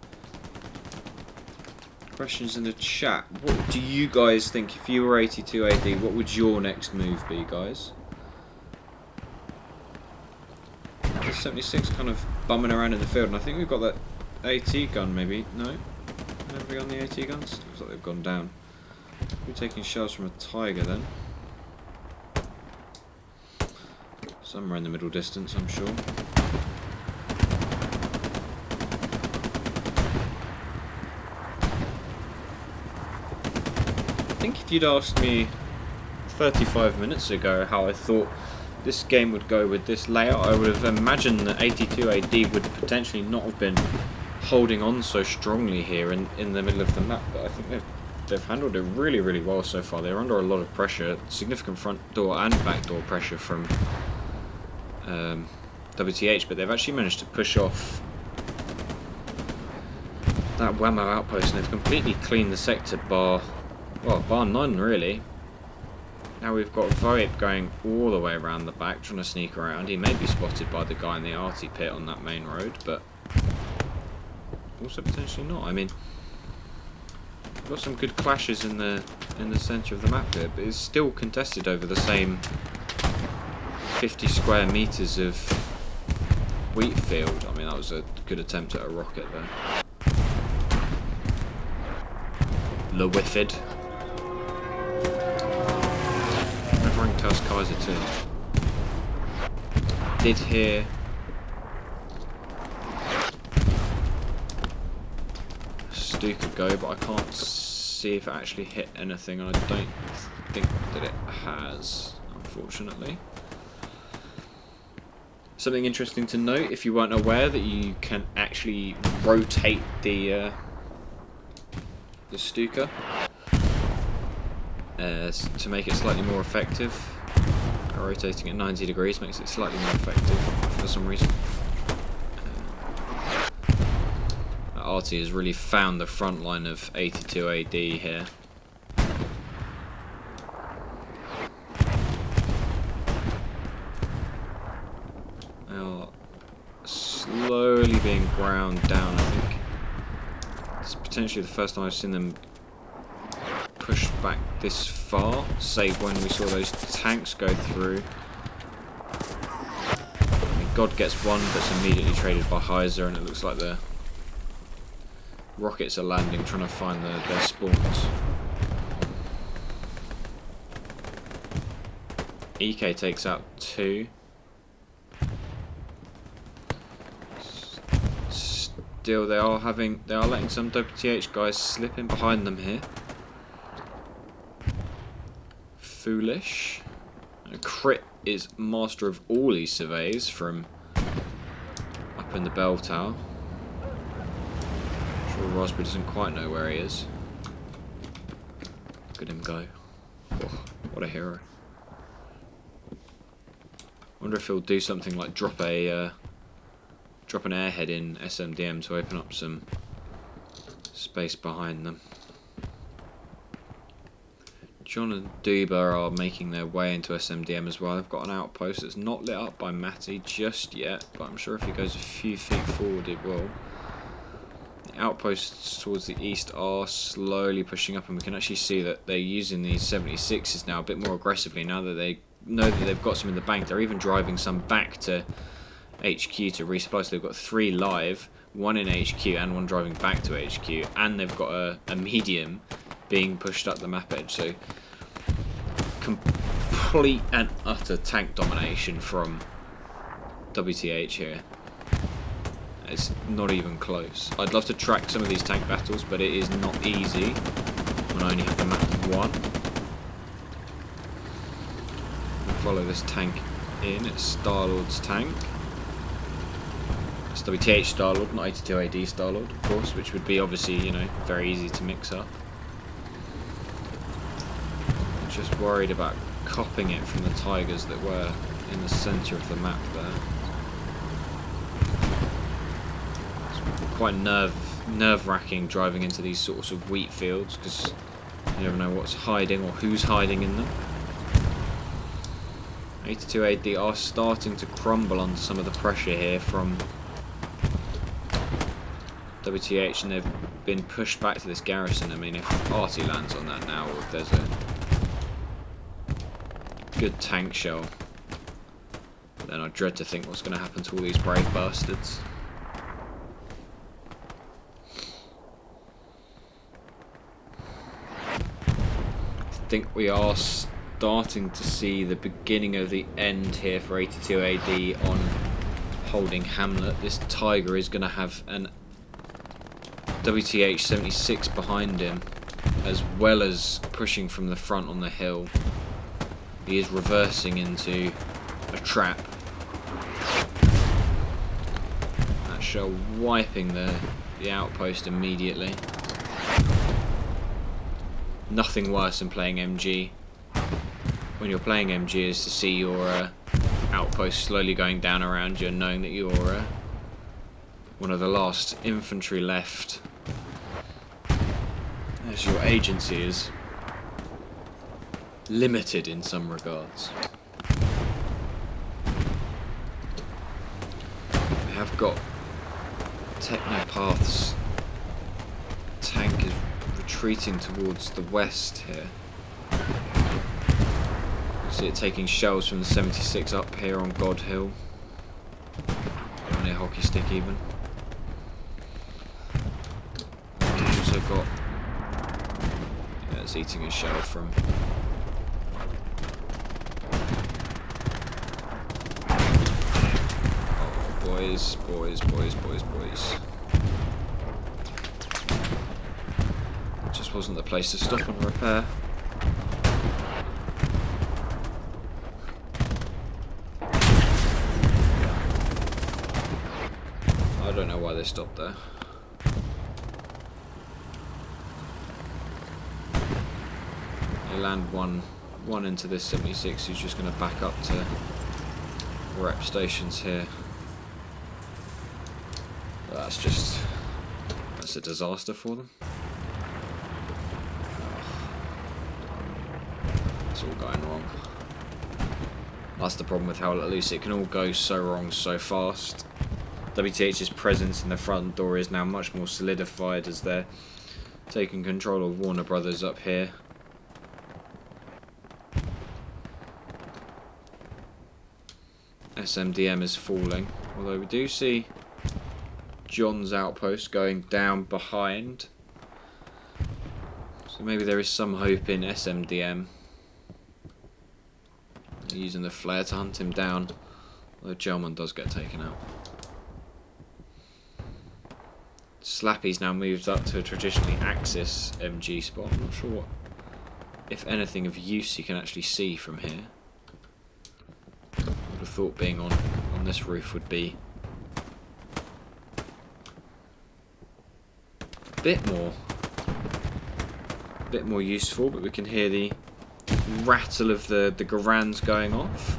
questions in the chat. What do you guys think, if you were 82 AD, what would your next move be, guys? The 76 kind of bumming around in the field, and I think we've got that AT gun, maybe. No? Nobody on the AT guns? Looks like they've gone down. We're taking shells from a Tiger then. Somewhere in the middle distance, I'm sure. I think if you'd asked me 35 minutes ago how I thought this game would go with this layout, I would have imagined that 82 AD would potentially not have been holding on so strongly here in the middle of the map, but I think they've handled it really, really well so far. They're under a lot of pressure, significant front door and back door pressure from WTH, but they've actually managed to push off that Whammo outpost, and they've completely cleaned the sector bar none really. Now we've got Voip going all the way around the back, trying to sneak around. He may be spotted by the guy in the arty pit on that main road, but also potentially not. I mean, we've got some good clashes in the centre of the map here, but it's still contested over the same 50 square metres of wheat field. I mean, that was a good attempt at a rocket there. Lewifid. Covering Kaiser too. Did hear Stuka go, but I can't see if it actually hit anything, and I don't think that it has, unfortunately. Something interesting to note, if you weren't aware, that you can actually rotate the Stuka to make it slightly more effective. Rotating at 90 degrees makes it slightly more effective for some reason. Arty has really found the front line of 82 AD here. They are slowly being ground down, I think. It's potentially the first time I've seen them push back this far, save when we saw those tanks go through. I mean, God gets one, but it's immediately traded by Heiser, and it looks like the rockets are landing, trying to find their spawns. EK takes out 2. Still, they are letting some WTH guys slip in behind them here. Foolish. Crit is master of all these surveys from up in the bell tower. I'm sure Raspberry doesn't quite know where he is. Look at him go. Oh, what a hero. Wonder if he'll do something like drop an airhead in SMDM to open up some space behind them. John and Duba are making their way into SMDM as well. They've got an outpost that's not lit up by Matty just yet, but I'm sure if he goes a few feet forward it will. The outposts towards the east are slowly pushing up, and we can actually see that they're using these 76s now a bit more aggressively now that they know that they've got some in the bank. They're even driving some back to HQ to resupply, so they've got 3 live, 1 in HQ and 1 driving back to HQ, and they've got a medium being pushed up the map edge, so complete and utter tank domination from WTH here. It's not even close. I'd love to track some of these tank battles, but it is not easy when I only have the map of 1. We'll follow this tank in. It's Star-Lord's tank. It's WTH Star-Lord, not 82 AD Star-Lord, of course, which would be obviously, you know, very easy to mix up. I'm just worried about copping it from the Tigers that were in the centre of the map there. It's quite nerve-wracking driving into these sorts of wheat fields, because you never know what's hiding or who's hiding in them. 82 AD are starting to crumble under some of the pressure here from WTH, and they've been pushed back to this garrison. I mean, if Artie lands on that now, or if there's a good tank shell, then I dread to think what's going to happen to all these brave bastards. I think we are starting to see the beginning of the end here for 82 AD on holding Hamlet. This Tiger is going to have an WTH 76 behind him, as well as pushing from the front on the hill. He is reversing into a trap. That shell wiping the outpost immediately. Nothing worse than playing MG. When you're playing MG is to see your outpost slowly going down around you and knowing that you're one of the last infantry left, as your agency is limited in some regards. We have got Technopath's tank is retreating towards the west here. See it taking shells from the 76 up here on God Hill, near Hockey Stick even. We've also got, yeah, it's eating a shell from boys. It just wasn't the place to stop and repair. I don't know why they stopped there. They land one into this 76 who's just going to back up to rep stations here. That's a disaster for them. It's all going wrong. That's the problem with Howler, at least it can all go so wrong so fast. WTH's presence in the front door is now much more solidified as they're taking control of Warner Brothers up here. SMDM is falling, although we do see John's outpost going down behind. So maybe there is some hope in SMDM. They're using the flare to hunt him down, although Gelman does get taken out. Slappy's now moved up to a traditionally Axis MG spot. I'm not sure what, if anything of use, you can actually see from here. I would have thought being on this roof would be a bit more useful, but we can hear the rattle of the Garands going off.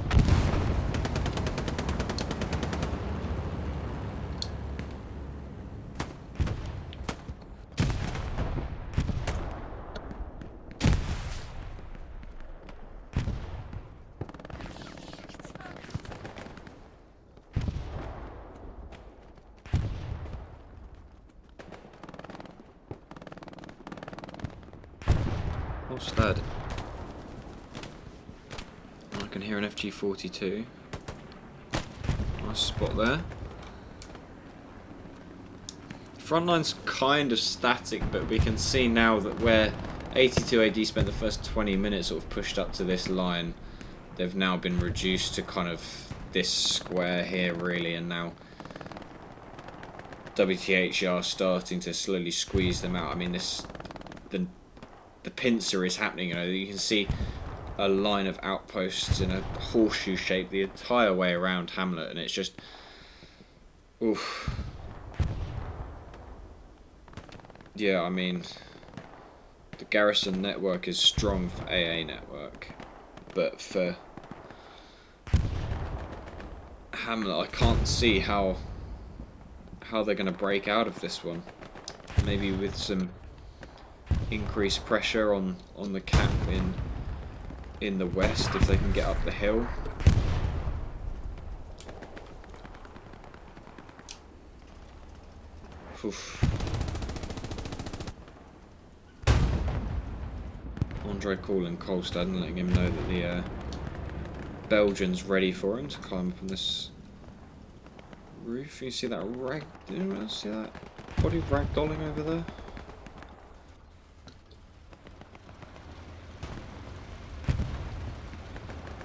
What's that? I can hear an FG-42. Nice spot there. Front line's kind of static, but we can see now that where 82 AD spent the first 20 minutes sort of pushed up to this line, they've now been reduced to kind of this square here really, and now WTH are starting to slowly squeeze them out. I mean, the pincer is happening, you know, you can see a line of outposts in a horseshoe shape the entire way around Hamlet, and it's just, oof. Yeah, I mean, the garrison network is strong for AA Network, but for Hamlet, I can't see how they're going to break out of this one. Maybe with some increased pressure on the cap in the west, if they can get up the hill. Oof. Andre calling Kolstad and letting him know that the Belgian's ready for him to climb up on this roof. You see that see that body ragdolling over there?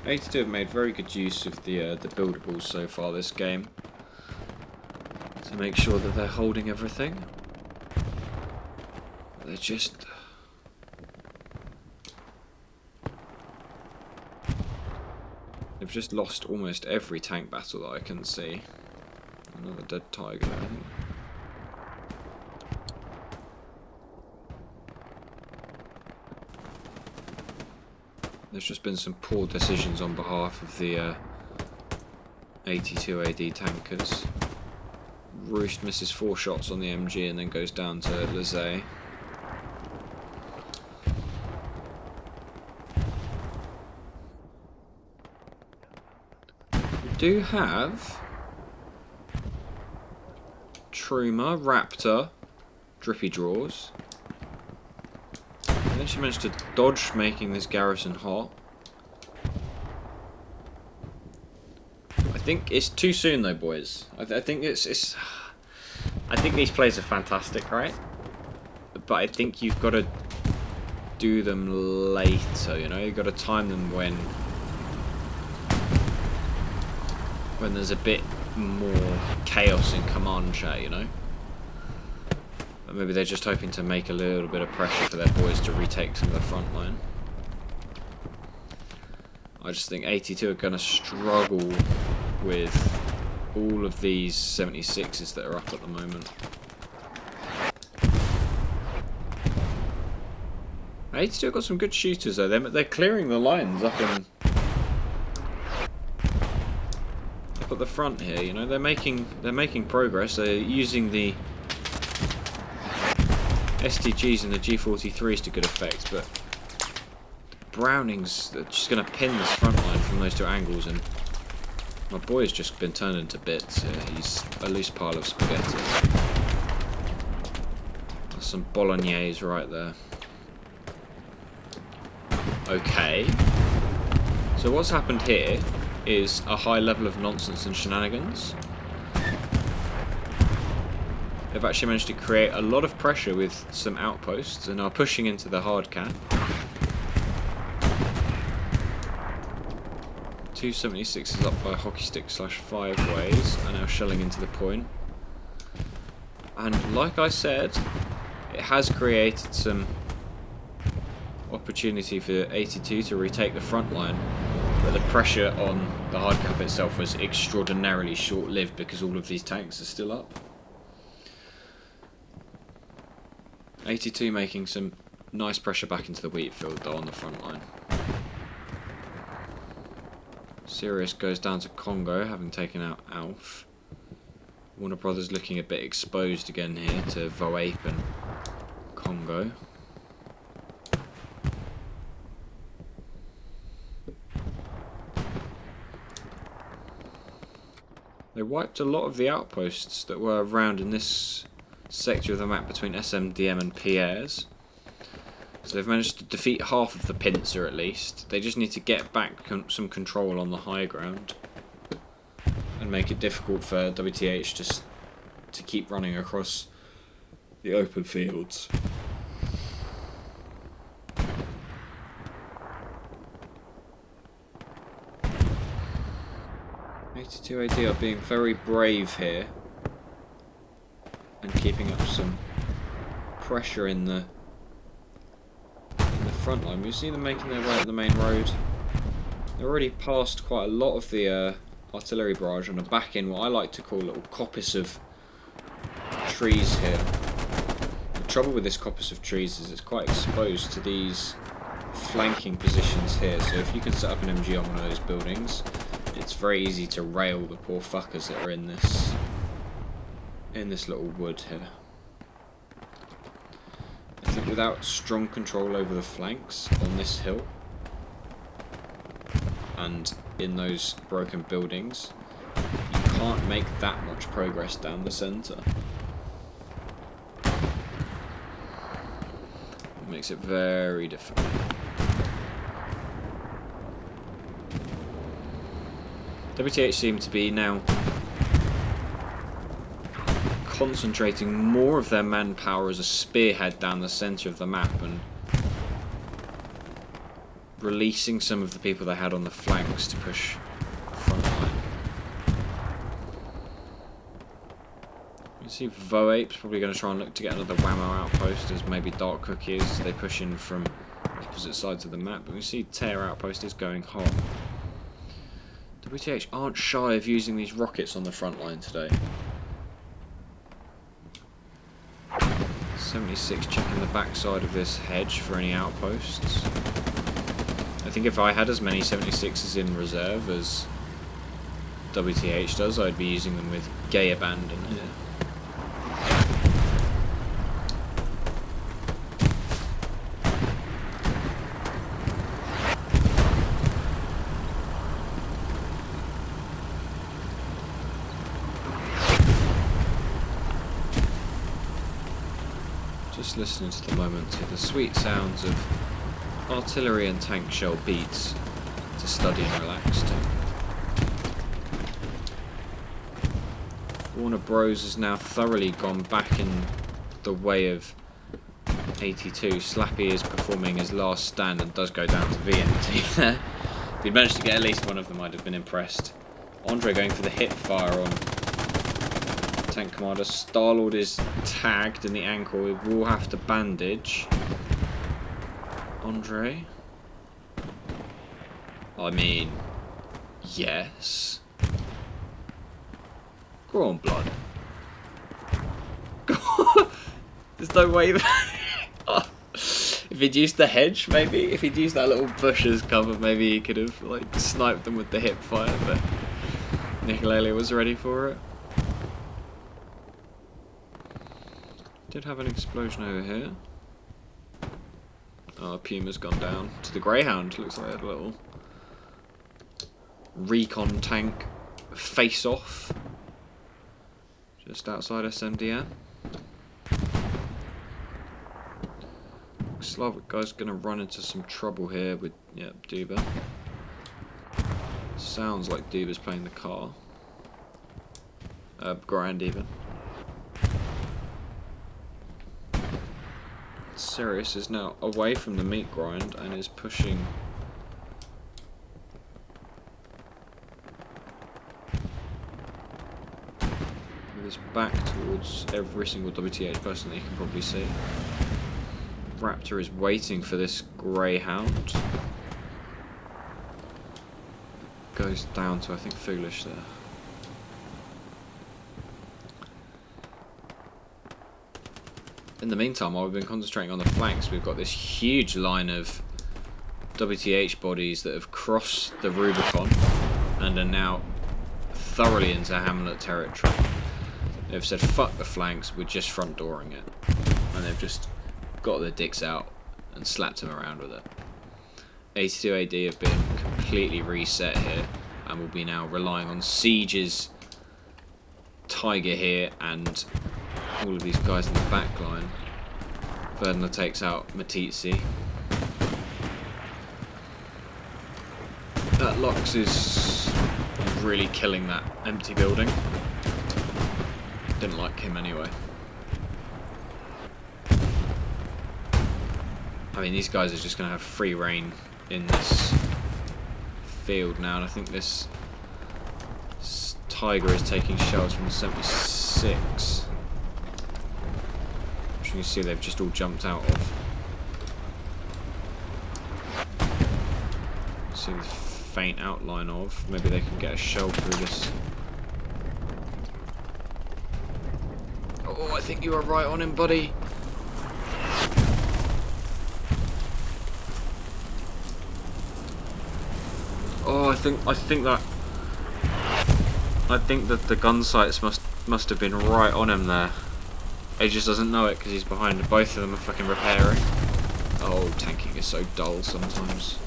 HCA have made very good use of the buildables so far this game to make sure that they're holding everything. They're just... They've just lost almost every tank battle that I can see. Another dead tiger there, I think. There's just been some poor decisions on behalf of the 82 AD tankers. Roost misses 4 shots on the MG and then goes down to Lizay. We do have Truma, Raptor, Drippy Draws. I think she managed to dodge making this garrison hot. I think it's too soon though, boys. I think it's. I think these plays are fantastic, right? But I think you've got to do them later. You know, you've got to time them when there's a bit more chaos in command chat. You know. Maybe they're just hoping to make a little bit of pressure for their boys to retake some of the front line. I just think 82 are going to struggle with all of these 76s that are up at the moment. 82 have got some good shooters though. They're clearing the lines up at the front here. You know, they're making progress. They're using the STGs and the G43s to good effect, but Brownings are just going to pin this front line from those 2 angles, and my boy has just been turned into bits. He's a loose pile of spaghetti. That's some bolognese right there. Okay. So what's happened here is a high level of nonsense and shenanigans. They've actually managed to create a lot of pressure with some outposts and are pushing into the hard cap. 276 is up by hockey stick / 5 ways and now shelling into the point. And like I said, it has created some opportunity for 82 to retake the front line, but the pressure on the hard cap itself was extraordinarily short-lived because all of these tanks are still up. 82 making some nice pressure back into the wheat field though on the front line. Sirius goes down to Congo, having taken out Alf. Warner Brothers looking a bit exposed again here to Voape and Congo. They wiped a lot of the outposts that were around in this sector of the map between SMDM and Pierre's. So they've managed to defeat half of the pincer at least. They just need to get back some control on the high ground and make it difficult for WTH just to keep running across the open fields. AD are being very brave here and keeping up some pressure in the front line. We see them making their way up the main road. They're already past quite a lot of the artillery barrage and are back in what I like to call a little coppice of trees here. The trouble with this coppice of trees is it's quite exposed to these flanking positions here, so if you can set up an MG on one of those buildings, it's very easy to rail the poor fuckers that are in this little wood here. I think without strong control over the flanks on this hill and in those broken buildings, you can't make that much progress down the centre. It makes it very difficult. WTH seem to be now concentrating more of their manpower as a spearhead down the centre of the map and releasing some of the people they had on the flanks to push front line. You see Voape's probably going to try and look to get another Whammo outpost as maybe Dark Cookie is as they push in from opposite sides of the map, but we see Tear Outpost is going hot. WTH aren't shy of using these rockets on the front line today. 76 checking the backside of this hedge for any outposts. I think if I had as many 76s in reserve as WTH does, I'd be using them with gay abandon here. Just listening to the moment to the sweet sounds of artillery and tank shell beats to study and relax to. Warner Bros has now thoroughly gone back in the way of 82. Slappy is performing his last stand and does go down to VMT there. If he'd managed to get at least one of them, I'd have been impressed. Andre going for the hip fire on Tank Commander. Star-Lord is tagged in the ankle. He will have to bandage. Andre? I mean, yes. Go on, blood. There's no way that... If he'd used the hedge, maybe? If he'd used that little bush as cover, maybe he could have like sniped them with the hip fire, but Nicolele was ready for it. Did have an explosion over here. Oh, Puma's gone down to the Greyhound. Looks like I had a little recon tank face-off just outside SMDM. Slavic guy's gonna run into some trouble here with, yep, Duba. Sounds like Duba's playing the car. Grand even. Sirius is now away from the meat grind and is pushing with his back towards every single WTH person that you can probably see. Raptor is waiting for this Greyhound. Goes down to, I think, Foolish there. In the meantime, while we've been concentrating on the flanks, we've got this huge line of WTH bodies that have crossed the Rubicon and are now thoroughly into Hamlet territory. They've said, fuck the flanks, we're just front dooring it. And they've just got their dicks out and slapped them around with it. 82 AD have been completely reset here and will be now relying on Siege's Tiger here and all of these guys in the back line. Verdner takes out Matizzi. That Lux is really killing that empty building. Didn't like him anyway. I mean, these guys are just going to have free reign in this field now, and I think this Tiger is taking shells from 76. Which you can see they've just all jumped out of. See the faint outline of. Maybe they can get a shell through this. Oh, I think you were right on him, buddy. Oh, I think that the gun sights must have been right on him there. He just doesn't know it because he's behind. Both of them are fucking repairing. Oh, tanking is so dull sometimes.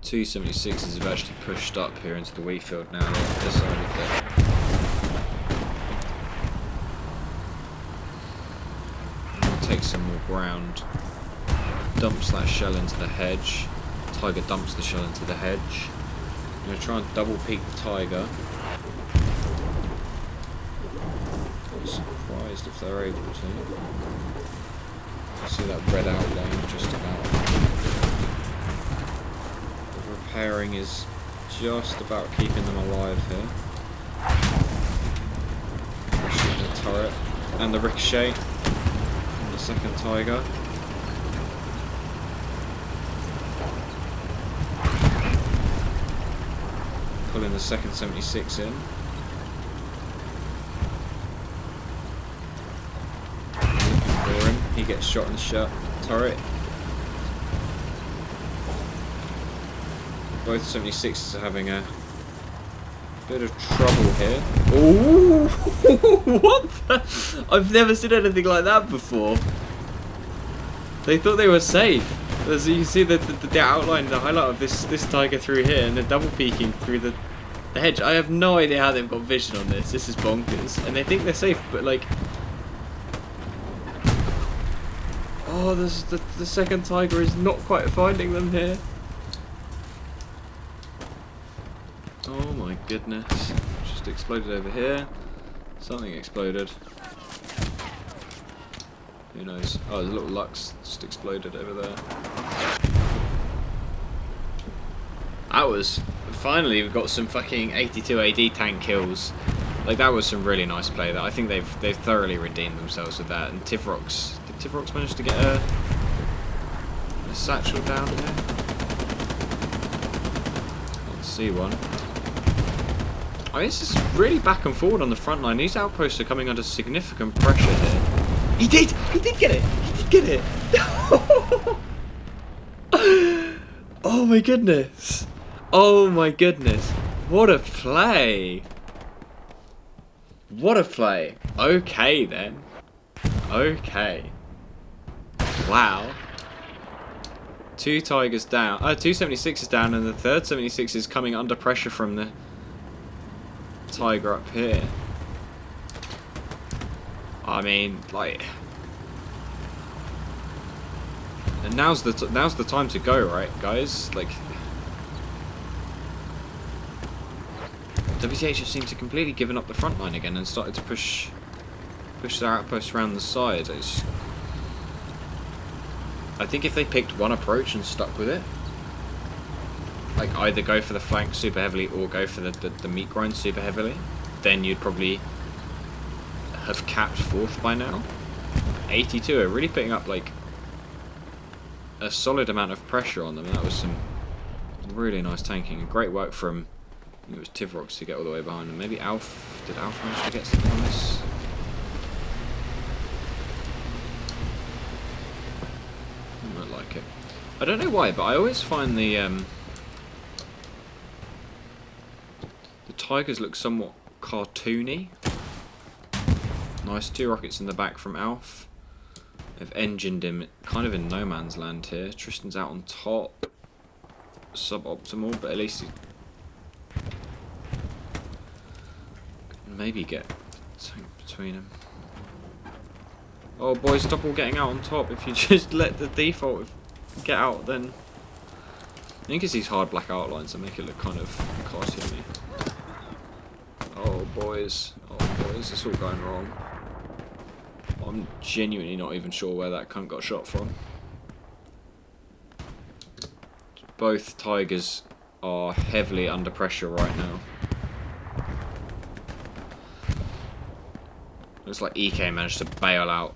Two 76s have actually pushed up here into the wheat field now. They've decided that takes some more ground, dumps that shell into the hedge. Tiger dumps the shell into the hedge. I'm going to try and double peek the tiger. I'm surprised if they're able to. I see that red outline just about. The repairing is just about keeping them alive here. Shooting the turret and the ricochet from the second tiger. Pulling the second 76 in. For him, he gets shot in the turret. Both 76s are having a bit of trouble here. Ooh! What the? I've never seen anything like that before. They thought they were safe. As you can see the outline, the highlight of this tiger through here, and they're double peeking through the hedge. I have no idea how they've got vision on this. This is bonkers. And they think they're safe, but like... Oh, the second tiger is not quite finding them here. Oh my goodness. Just exploded over here. Something exploded. Who knows? Oh, there's a little Lux just exploded over there. That was... Finally, we've got some fucking 82 AD tank kills. Like, that was some really nice play there. I think they've thoroughly redeemed themselves with that. And Tivrox... Did Tivrox manage to get a satchel down here? Can't see one. I mean, this is really back and forward on the front line. These outposts are coming under significant pressure here. He did! He did get it! He did get it! Oh my goodness! Oh my goodness! What a play! What a play! Okay then. Okay. Wow. Two Tigers down. Two 76s down, and the third 76 is coming under pressure from the Tiger up here. I mean, like, and now's the time to go, right, guys? Like, WTH have seemed to completely given up the front line again and started to push their outposts around the side. I think if they picked one approach and stuck with it, like either go for the flank super heavily or go for the meat grind super heavily, then you'd probably have capped fourth by now. 82 are really putting up like a solid amount of pressure on them. That was some really nice tanking and great work from, I think it was Tivrox to get all the way behind them. Maybe Alf, did Alf manage to get something on this? I might like it. I don't know why, but I always find the Tigers look somewhat cartoony. Nice, 2 rockets in the back from Alf. They've engined him kind of in no man's land here. Tristan's out on top. Suboptimal, but at least he can maybe get a tank between them. Oh boys, stop all getting out on top. If you just let the default get out, then I think it's these hard black outlines that make it look kind of cartoony. Oh boys, it's all going wrong. I'm genuinely not even sure where that cunt got shot from. Both Tigers are heavily under pressure right now. Looks like EK managed to bail out.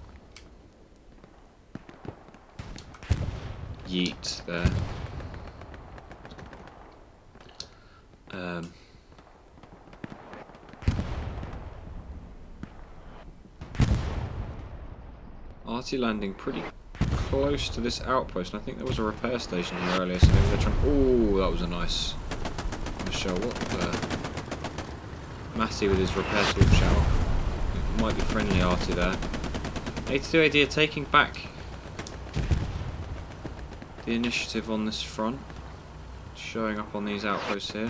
Yeet there. Arty landing pretty close to this outpost, and I think there was a repair station here earlier, so maybe they're trying... Oh, that was a nice shell. What the... Matty with his repair torch out. It might be friendly Arty there. 82 AD are taking back the initiative on this front. Showing up on these outposts here.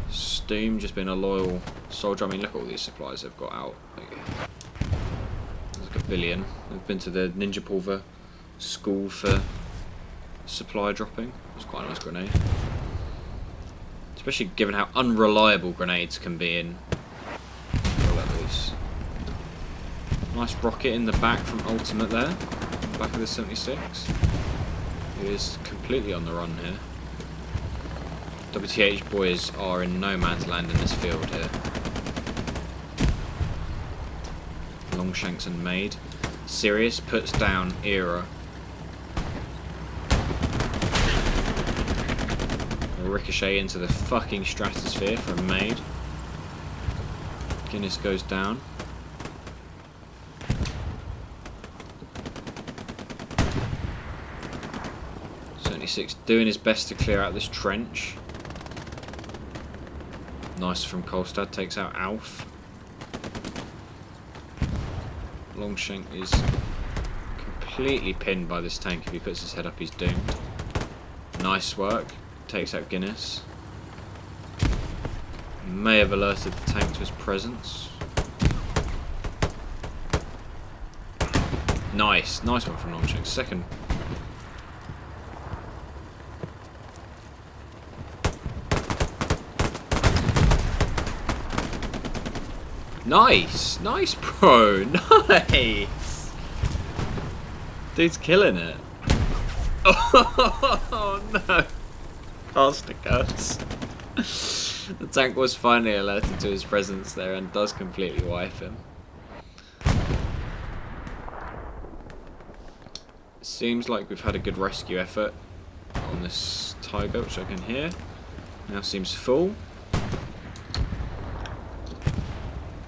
Steam just been a loyal soldier. I mean, look at all these supplies they've got out. Like, there's like billion. I've been to the Ninja Pulver school for supply dropping. It was quite a nice grenade. Especially given how unreliable grenades can be in loose. Nice rocket in the back from Ultimate there. Back of the 76. He is completely on the run here. WTH boys are in no man's land in this field here. Longshanks and Maid. Sirius puts down Era. A ricochet into the fucking stratosphere from Maid. Guinness goes down. .76 doing his best to clear out this trench. Nice from Kolstad, takes out Alf. Longshank is completely pinned by this tank. If he puts his head up, he's doomed. Nice work. Takes out Guinness. May have alerted the tank to his presence. Nice. Nice one from Longshank. Second. Nice! Nice, bro! Nice! Dude's killing it. Oh, no! Casticus. The tank was finally alerted to his presence there and does completely wipe him. Seems like we've had a good rescue effort on this Tiger, which I can hear. Now seems full.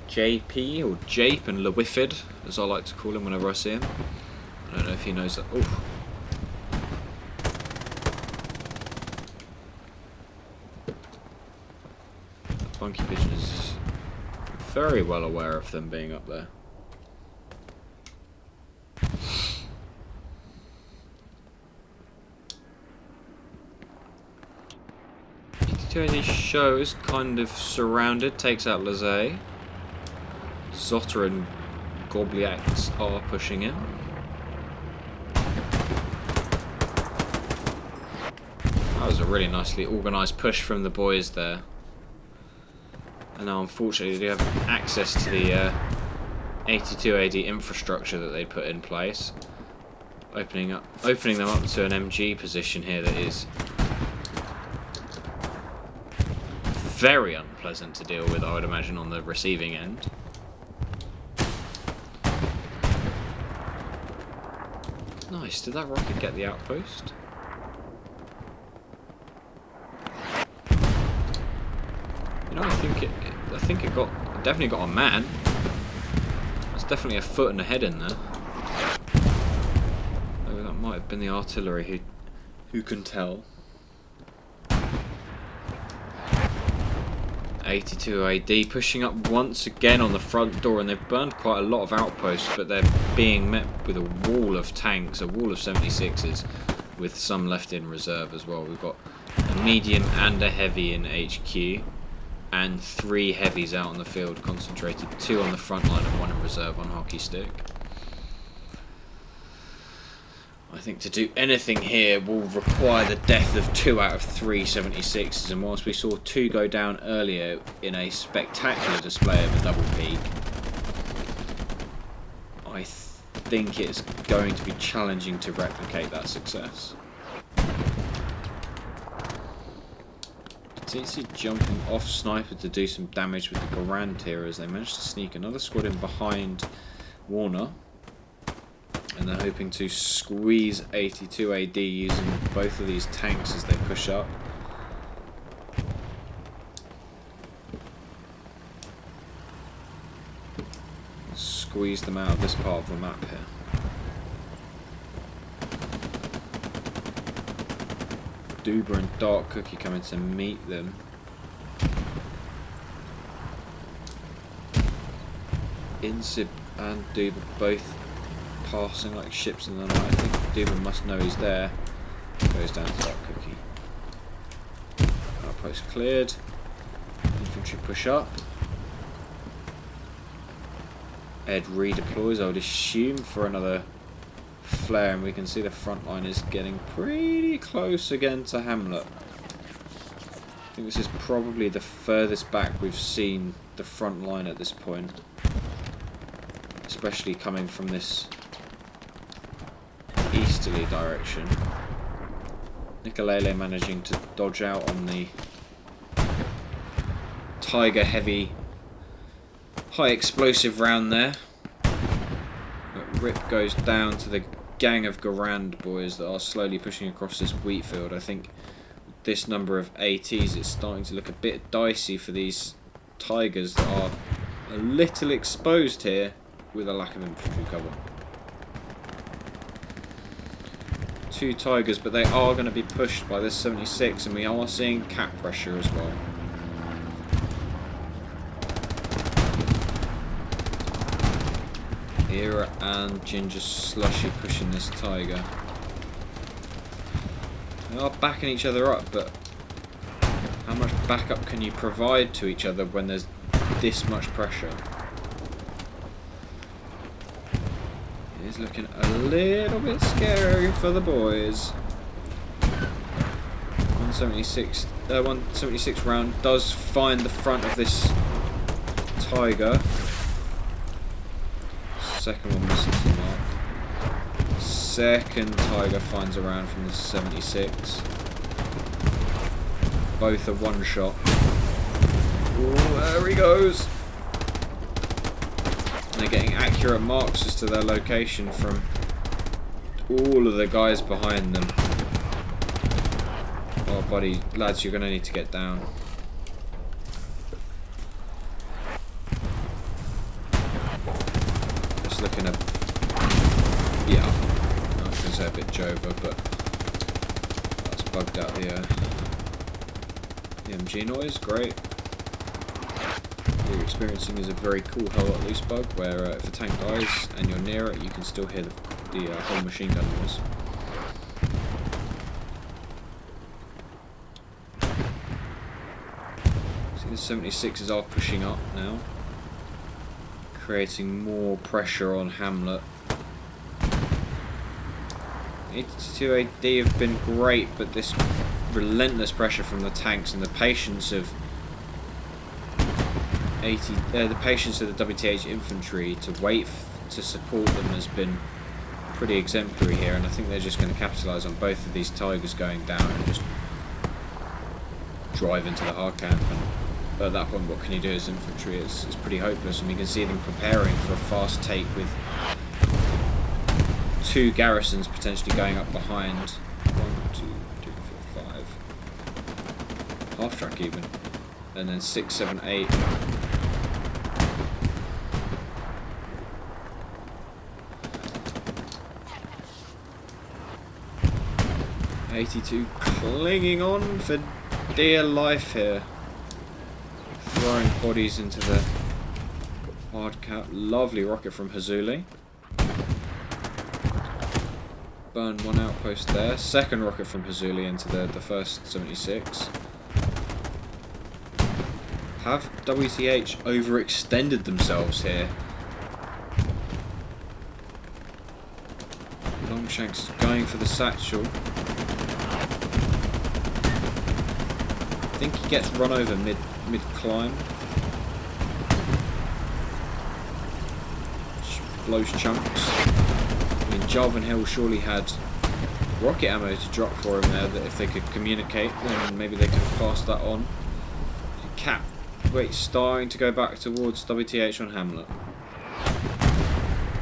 JP, or Jape and Lewifid, as I like to call him whenever I see him. I don't know if he knows that. Oh. Funky Pigeon is very well aware of them being up there. He shows kind of surrounded, takes out Lazay. Zotter and Gobliax are pushing him. That was a really nicely organised push from the boys there. And now unfortunately they have access to the 82 AD infrastructure that they put in place. Opening them up to an MG position here that is very unpleasant to deal with, I would imagine, on the receiving end. Nice. Did that rocket get the outpost? You know, I think it definitely got a man. There's definitely a foot and a head in there. Oh, that might have been the artillery. Who can tell? 82 AD pushing up once again on the front door, and they've burned quite a lot of outposts, but they're being met with a wall of tanks, a wall of 76s, with some left in reserve as well. We've got a medium and a heavy in HQ, and 3 heavies out on the field concentrated, 2 on the front line and 1 in reserve on hockey stick. I think to do anything here will require the death of 2 out of 3 76s, and whilst we saw 2 go down earlier in a spectacular display of a double peak, I think it's going to be challenging to replicate that success. TC jumping off sniper to do some damage with the Garand here as they managed to sneak another squad in behind Warner. And they're hoping to squeeze 82 AD using both of these tanks as they push up. Squeeze them out of this part of the map here. Duber and Dark Cookie coming to meet them. Insib and Duber both passing like ships in the night. I think Duber must know he's there. Goes down to Dark Cookie. Outpost cleared. Infantry push up. Ed redeploys, I would assume, for another flare, and we can see the front line is getting pretty close again to Hamlet. I think this is probably the furthest back we've seen the front line at this point, especially coming from this easterly direction. Nicolele managing to dodge out on the Tiger heavy high explosive round there. But Rip goes down to the gang of Garand boys that are slowly pushing across this wheat field. I think this number of ATs, it's starting to look a bit dicey for these Tigers that are a little exposed here with a lack of infantry cover. 2 Tigers, but they are going to be pushed by this 76, and we are seeing cap pressure as well. Era and Ginger Slushy pushing this Tiger. They are backing each other up, but how much backup can you provide to each other when there's this much pressure? It is looking a little bit scary for the boys. 176 round does find the front of this Tiger. Second one misses the mark. Second Tiger finds a round from the 76. Both are one shot. Ooh, there he goes. And they're getting accurate marks as to their location from all of the guys behind them. Oh, buddy, lads, you're going to need to get down. Just looking at... yeah, I was going to say a bit Jova, but that's bugged out the MG noise. Great. What you're experiencing is a very cool hell let loose bug where if a tank dies and you're near it, you can still hear the whole machine gun noise. See, the 76s are pushing up now, creating more pressure on Hamlet. 82 AD have been great, but this relentless pressure from the tanks and the patience of the patience of the WTH infantry to wait to support them has been pretty exemplary here, and I think they're just going to capitalise on both of these Tigers going down and just drive into the hard camp. And at that point, what can you do as infantry? It's pretty hopeless, and we can see them preparing for a fast take with 2 garrisons potentially going up behind. 1, 2, 3, 4, 5. Half track even. And then 6, 7, 8. 82 clinging on for dear life here. Throwing bodies into the hard cap. Lovely rocket from Hazuli. Burn one outpost there. Second rocket from Hazuli into the first 76. Have WTH overextended themselves here? Longshanks going for the satchel. I think he gets run over mid climb. Blows chunks. I mean, Jarvan Hill surely had rocket ammo to drop for him there, that if they could communicate, then maybe they could have passed that on. Cap, wait, starting to go back towards WTH on Hamlet.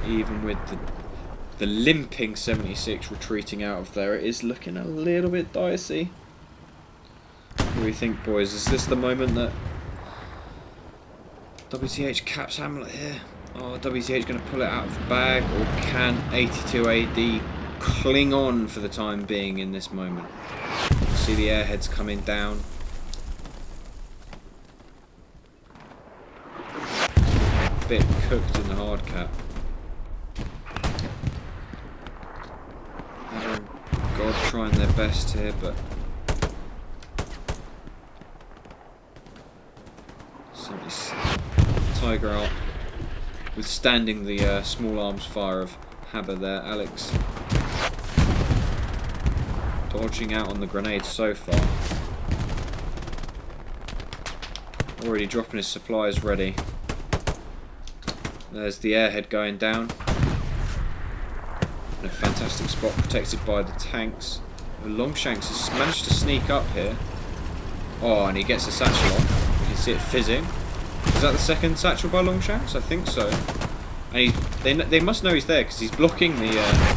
Even with the limping 76 retreating out of there, it is looking a little bit dicey. What do we think, boys? Is this the moment that WTH caps Hamlet here? Oh, WTH going to pull it out of the bag, or can 82 AD cling on for the time being in this moment? See the airheads coming down. A bit cooked in the hard cap. God trying their best here, but Tiger out withstanding the small arms fire of Haber there. Alex dodging out on the grenade so far. Already dropping his supplies ready. There's the airhead going down. In a fantastic spot protected by the tanks. Longshanks has managed to sneak up here. Oh, and he gets the satchel off. You can see it fizzing. Is that the second satchel by Longshanks? I think so. And they must know he's there because he's blocking the airhead.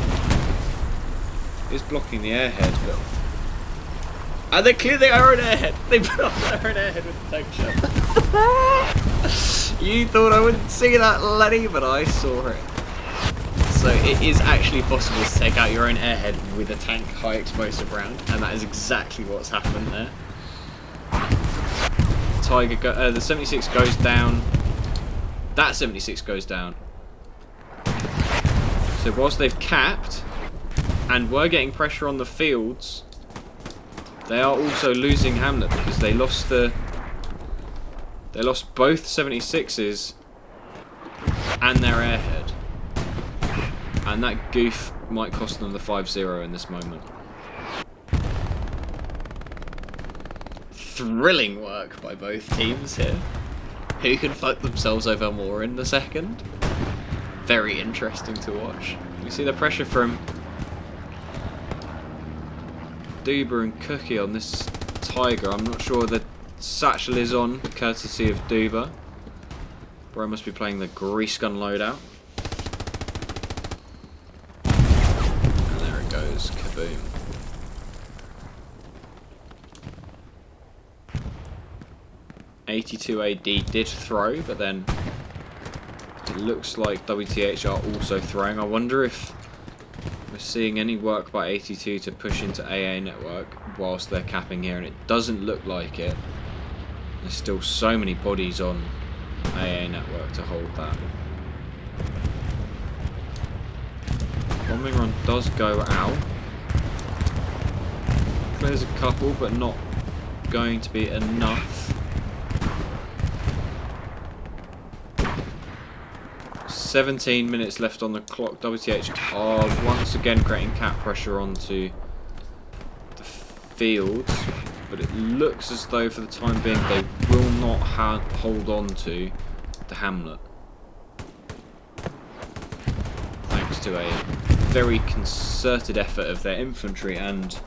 But and they clear their own airhead. They put up their own airhead with the tank shell. You thought I wouldn't see that, Lenny, but I saw it. So it is actually possible to take out your own airhead with a tank high explosive round, and that is exactly what's happened there. The 76 goes down. That 76 goes down. So whilst they've capped and were getting pressure on the fields, they are also losing Hamlet because they lost both 76s and their airhead. And that goof might cost them the 5-0 in this moment. Thrilling work by both teams here. Who can fuck themselves over more in the second? Very interesting to watch. You see the pressure from Duber and Cookie on this Tiger. I'm not sure the satchel is on, courtesy of Duber. Bro must be playing the grease gun loadout. And there it goes, kaboom. .82 AD did throw, but then it looks like WTH are also throwing. I wonder if we're seeing any work by 82 to push into AA Network whilst they're capping here, and it doesn't look like it. There's still so many bodies on AA Network to hold that. Bombing run does go out. Clears a couple, but not going to be enough. 17 minutes left on the clock. WTH are once again creating cap pressure onto the fields, but it looks as though for the time being they will not hold on to the Hamlet. Thanks to a very concerted effort of their infantry and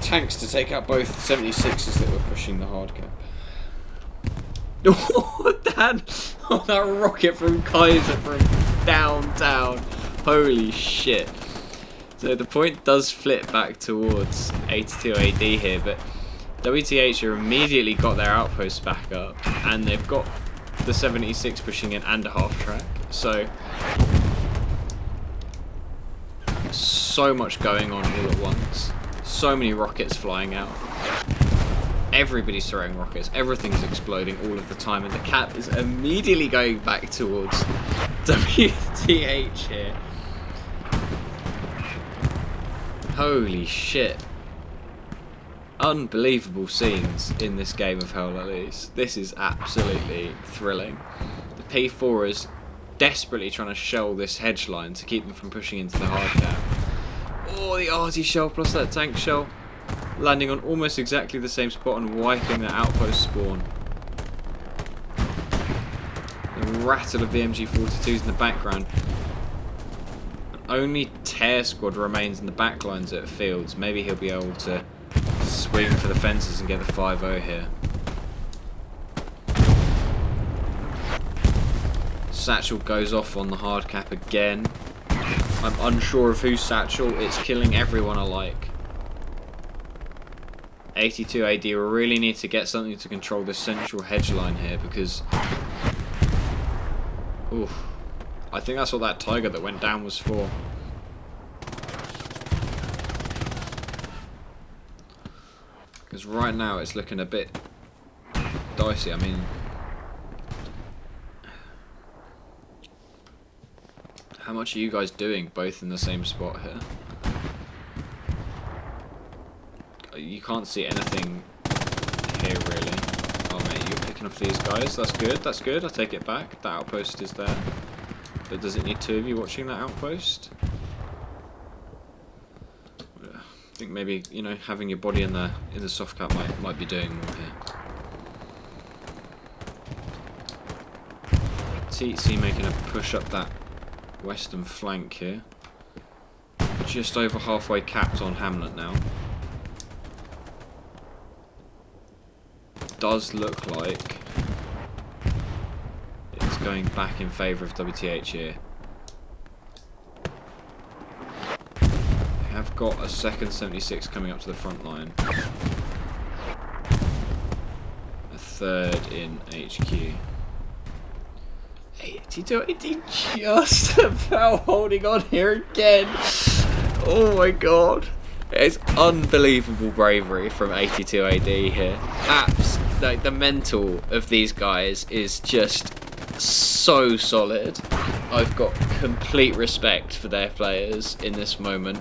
tanks to take out both 76s that were pushing the hard cap. Oh, that rocket from Kaiser from downtown. Holy shit. So the point does flip back towards 82 AD here, but WTH have immediately got their outposts back up, and they've got the 76 pushing in and a half track. So much going on all at once. So many rockets flying out. Everybody's throwing rockets, everything's exploding all of the time, and the cap is immediately going back towards WTH here. Holy shit. Unbelievable scenes in this game of Hell Let Loose. This is absolutely thrilling. The P4 is desperately trying to shell this hedge line to keep them from pushing into the hard cap. Oh, the arty shell plus that tank shell. Landing on almost exactly the same spot and wiping that outpost spawn. The rattle of the MG42s in the background. Only Tear Squad remains in the backlines at fields. Maybe he'll be able to swing for the fences and get the 5-0 here. Satchel goes off on the hard cap again. I'm unsure of whose satchel. It's killing everyone alike. 82 AD really need to get something to control this central hedge line here, because oof, I think that's what that Tiger that went down was for. Because right now it's looking a bit dicey. I mean, how much are you guys doing both in the same spot here? You can't see anything here really. Oh mate, you're picking of these guys. That's good, that's good. I take it back. That outpost is there. But does it need two of you watching that outpost? I think maybe, you know, having your body in the soft cap might be doing more here. TC making a push up that western flank here. Just over halfway capped on Hamlet now. Does look like it's going back in favour of WTH here. They have got a second 76 coming up to the front line. A third in HQ. 8280 just about holding on here again. Oh my god. It's unbelievable bravery from 82 AD here. Like, the mental of these guys is just so solid. I've got complete respect for their players in this moment.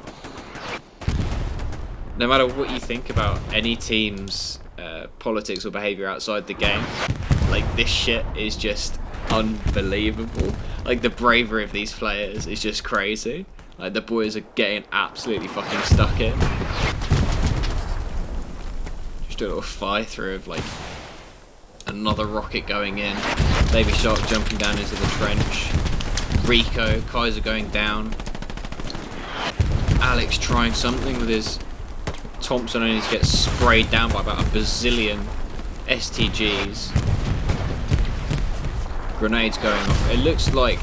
No matter what you think about any team's politics or behaviour outside the game, like, this shit is just unbelievable. Like, the bravery of these players is just crazy. Like, the boys are getting absolutely fucking stuck in. Just do a little fly through of, like, another rocket going in. Baby Shark jumping down into the trench. Rico, Kaiser going down. Alex trying something with his Thompson, only to get sprayed down by about a bazillion STGs. Grenades going off. It looks like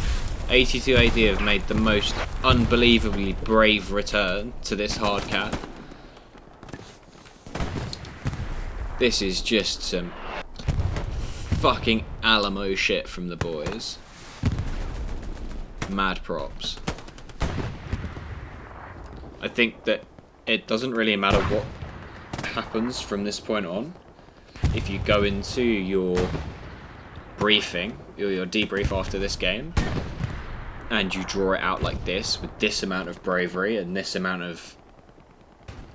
82 AD have made the most unbelievably brave return to this hard cap. This is just some fucking Alamo shit from the boys. Mad props. I think that it doesn't really matter what happens from this point on. If you go into your briefing, your debrief after this game, and you draw it out like this, with this amount of bravery and this amount of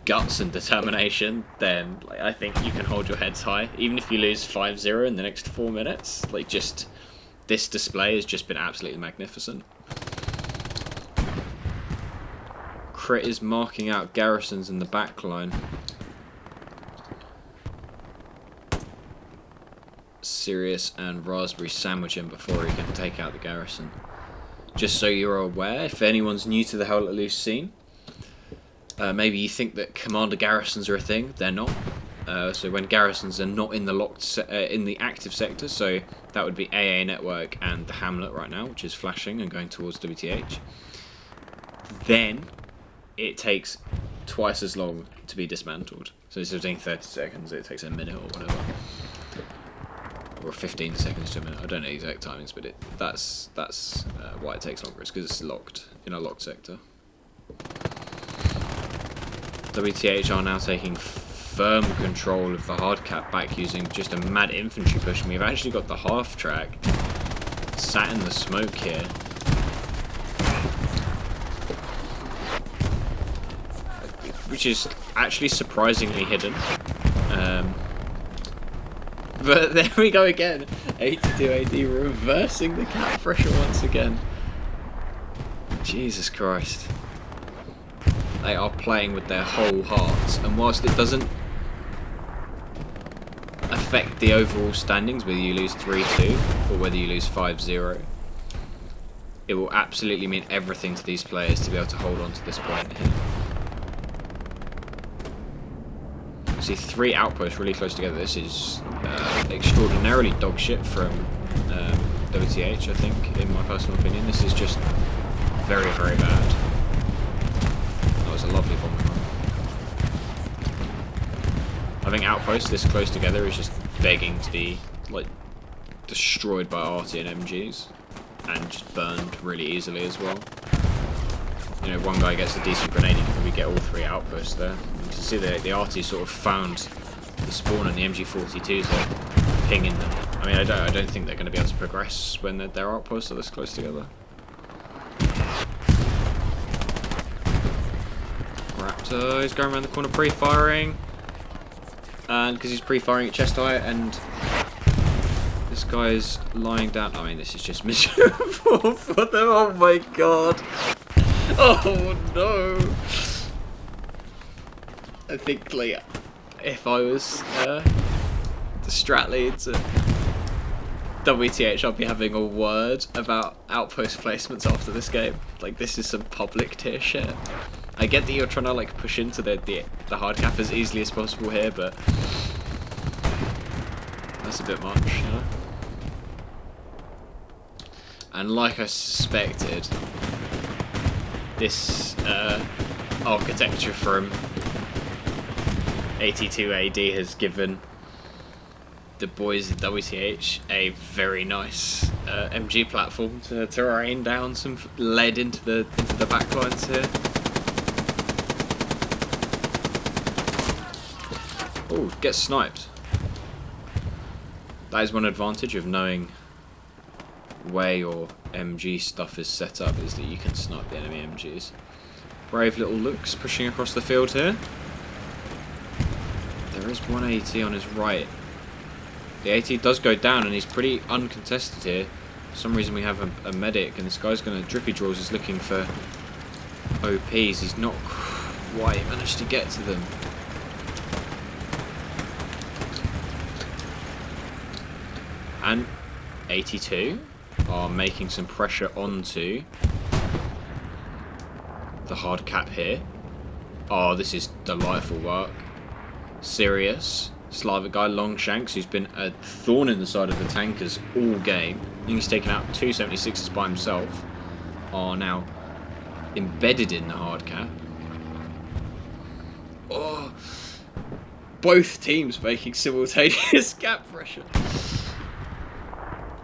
guts and determination, then, like, I think you can hold your heads high. Even if you lose 5-0 in the next 4 minutes, like, just this display has just been absolutely magnificent. Crit is marking out garrisons in the back line. Sirius and Raspberry sandwich him before he can take out the garrison. Just so you're aware, if anyone's new to the Hell Let Loose scene, maybe you think that commander garrisons are a thing. They're not. So when garrisons are not in the in the active sector, so that would be AA Network and the Hamlet right now, which is flashing and going towards WTH, then it takes twice as long to be dismantled. So instead of taking 30 seconds, it takes a minute or whatever. Or 15 seconds to a minute. I don't know the exact timings, but that's why it takes longer. It's because it's locked in a locked sector. WTH are now taking firm control of the hard cap back using just a mad infantry push, and we've actually got the half track sat in the smoke here. Which is actually surprisingly hidden. But there we go again. 82 AD reversing the cap pressure once again. Jesus Christ. They are playing with their whole hearts, and whilst it doesn't affect the overall standings, whether you lose 3-2 or whether you lose 5-0, it will absolutely mean everything to these players to be able to hold on to this point here. See 3 outposts really close together. This is extraordinarily dog shit from WTH, I think, in my personal opinion. This is just very, very bad. That was a lovely bombing run. I think outposts this close together is just begging to be, like, destroyed by RT and MGs, and just burned really easily as well. You know, one guy gets a decent grenade, you can probably get all 3 outposts there. You can see the RT sort of found the spawn, and the MG42s are pinging them. I mean, I don't think they're going to be able to progress when their outposts are this close together. Raptor is going around the corner pre-firing, and because he's pre-firing at chest height, and guy's lying down. I mean, this is just miserable for them. Oh my god. Oh no. I think, like, if I was the strat lead to WTH, I'd be having a word about outpost placements after this game. Like, this is some public tier shit. I get that you're trying to, like, push into the hard cap as easily as possible here, but that's a bit much, you know? And like I suspected, this architecture from 82 AD has given the boys at WTH a very nice MG platform to rain down some lead into the backlines here. Oh, get sniped. That is one advantage of knowing where your MG stuff is set up, is that you can snipe the enemy MGs. Brave little Lux pushing across the field here. There is one AT on his right. The AT does go down and he's pretty uncontested here. For some reason we have a medic, and this guy's going to Drippy Draws is looking for OPs. He's not quite managed to get to them. And 82 are making some pressure onto the hard cap here. Oh, this is delightful work. Sirius, Slavic guy, Longshanks, who's been a thorn in the side of the tankers all game. I think he's taken out 2 76s by himself. Are now embedded in the hard cap. Oh, both teams making simultaneous cap pressure.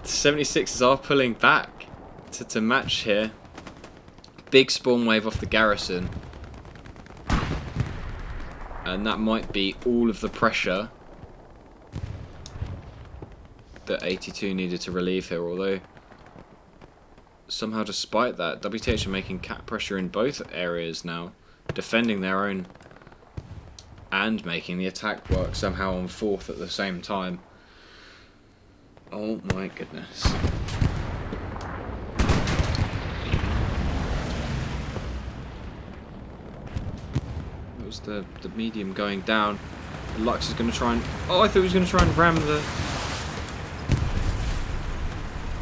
The 76s are pulling back to match here. Big spawn wave off the garrison. And that might be all of the pressure that 82 needed to relieve here, although somehow despite that, WTH are making cap pressure in both areas now, defending their own and making the attack work somehow on fourth at the same time. Oh my goodness. That was the medium going down. Lux is going to try and... Oh, I thought he was going to try and ram the...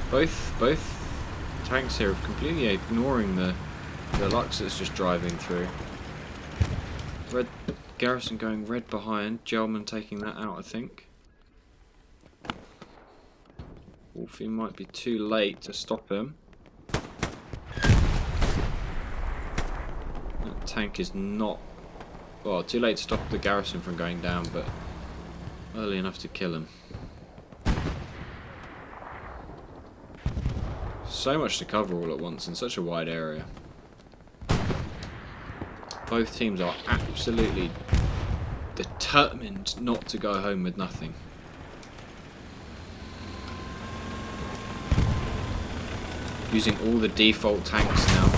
Both tanks here are completely ignoring the Lux that's just driving through. Red garrison going red behind. Gelman taking that out, I think. Wolfie might be too late to stop him. That tank is not... Well, too late to stop the garrison from going down, but early enough to kill him. So much to cover all at once in such a wide area. Both teams are absolutely determined not to go home with nothing. Using all the default tanks now.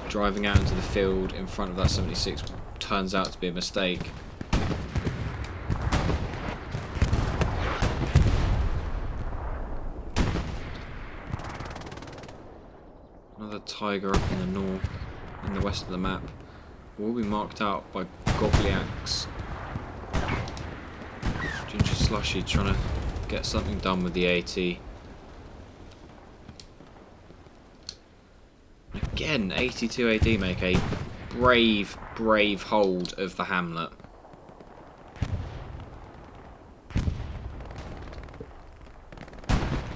Driving out into the field in front of that 76 turns out to be a mistake. Another Tiger up in the north, in the west of the map. Will be marked out by Gobliaks. Ginger Slushy trying to get something done with the AT. Again, 82 AD make a brave hold of the hamlet.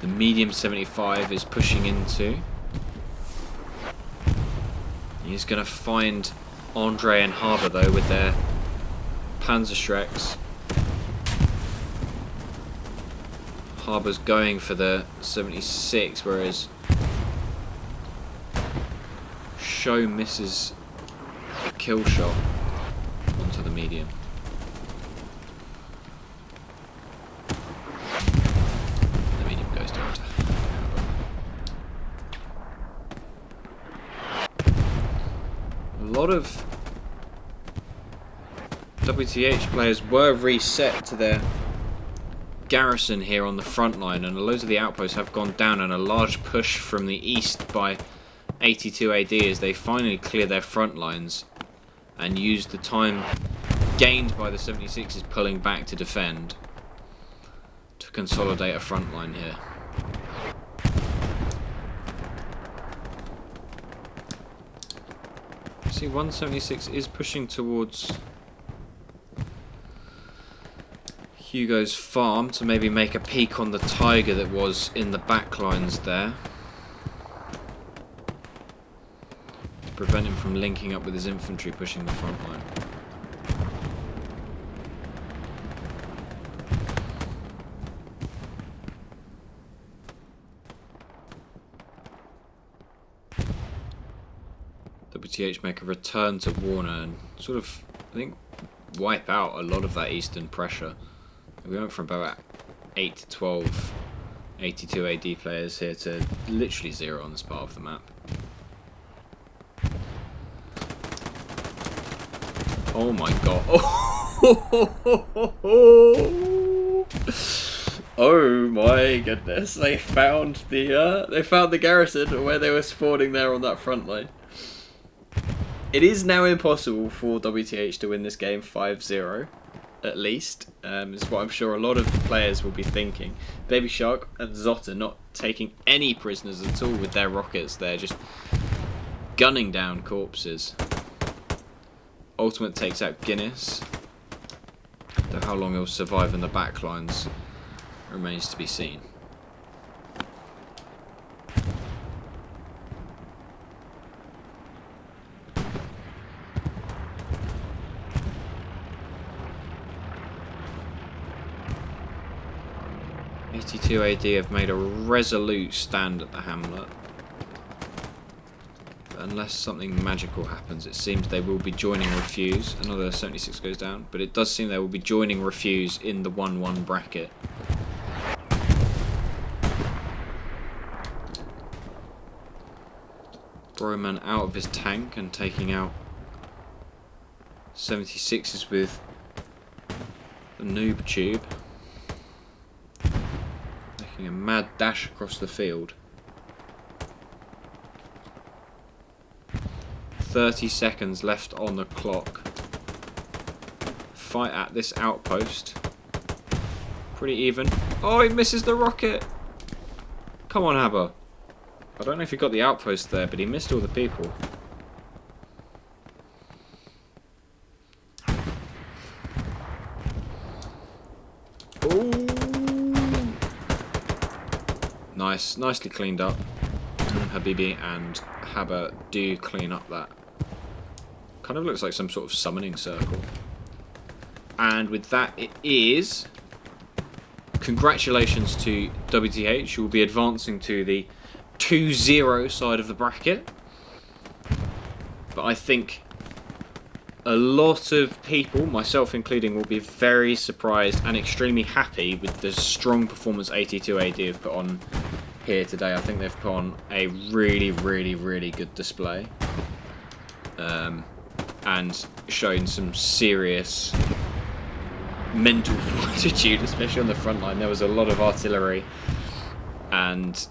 The medium 75 is pushing into. He's going to find Andre and Harbour though with their Panzerschrecks. Harbour's going for the 76, whereas Show misses a kill shot onto the medium. The medium goes down to a lot of WTH players were reset to their garrison here on the front line, and loads of the outposts have gone down, and a large push from the east by 82 AD as they finally clear their front lines and use the time gained by the 76s pulling back to defend to consolidate a front line here. See, 176 is pushing towards Hugo's farm to maybe make a peek on the tiger that was in the back lines there, to prevent him from linking up with his infantry pushing the front line. WTH make a return to Warner and sort of, I think, wipe out a lot of that eastern pressure. We went from about 8 to 12 82 AD players here to literally 0 on this part of the map. Oh my god. Oh my goodness. They found the garrison where they were spawning there on that front line. It is now impossible for WTH to win this game 5-0, at least. Is what I'm sure a lot of the players will be thinking. Baby Shark and Zotter not taking any prisoners at all with their rockets. They're just gunning down corpses. Ultimate takes out Guinness. Though how long he'll survive in the backlines remains to be seen. AD have made a resolute stand at the hamlet. But unless something magical happens, it seems they will be joining Refuse. Another 76 goes down, but it does seem they will be joining Refuse in the 1-1 bracket. Broman out of his tank and taking out 76s with the noob tube. A mad dash across the field. 30 seconds left on the clock. Fight at this outpost. Pretty even. Oh, he misses the rocket. Come on, Haber. I don't know if he got the outpost there, but he missed all the people. Nice, nicely cleaned up. Habibi and Haber do clean up that. Kind of looks like some sort of summoning circle. And with that, it is. Congratulations to WTH, who will be advancing to the 2-0 side of the bracket. But I think a lot of people, myself including, will be very surprised and extremely happy with the strong performance 82 AD have put on here today. I think they've put on a really, really, really good display. And shown some serious mental fortitude, especially on the front line. There was a lot of artillery and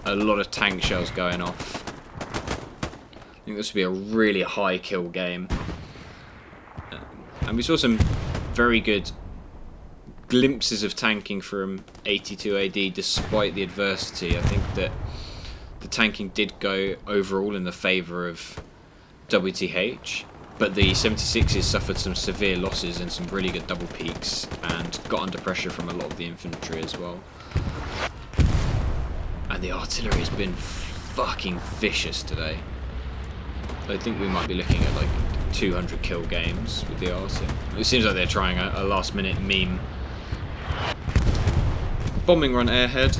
a lot of tank shells going off. I think this will be a really high kill game. And we saw some very good glimpses of tanking from 82 AD despite the adversity. I think that the tanking did go overall in the favour of WTH, but the 76s suffered some severe losses and some really good double peaks and got under pressure from a lot of the infantry as well. And the artillery has been fucking vicious today. I think we might be looking at like 200 kill games with the arty. It seems like they're trying a last minute meme. Bombing run airhead.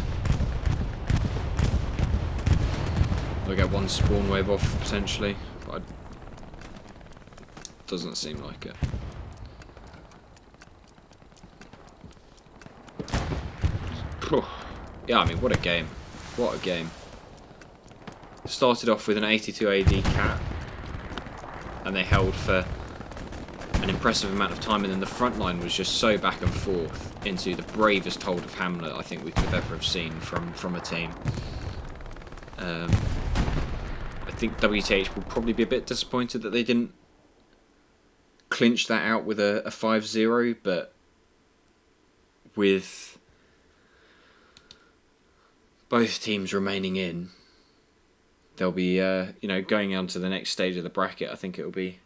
We'll get one spawn wave off potentially, but it doesn't seem like it. Yeah, I mean, what a game. What a game. Started off with an 82 AD cat, and they held for an impressive amount of time, and then the front line was just so back and forth. into the bravest hold of Hamlet I think we could have ever have seen from a team. I think WTH will probably be a bit disappointed that they didn't clinch that out with a 5-0, but with both teams remaining in, they'll be going on to the next stage of the bracket. I think it will be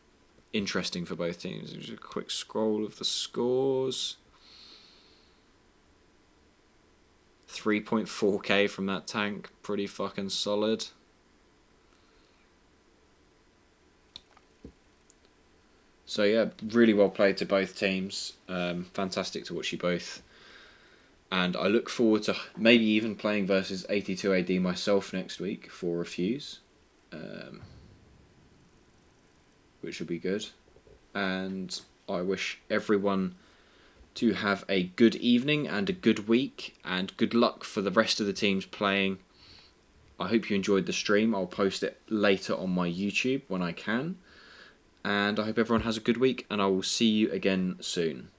interesting for both teams. Just a quick scroll of the scores. 3.4k from that tank, pretty fucking solid. So yeah, really well played to both teams. Fantastic to watch you both. And I look forward to maybe even playing versus 82AD myself next week for Refuse. Which will be good. And I wish everyone to have a good evening and a good week, and good luck for the rest of the teams playing. I hope you enjoyed the stream. I'll post it later on my YouTube when I can. And I hope everyone has a good week, and I will see you again soon.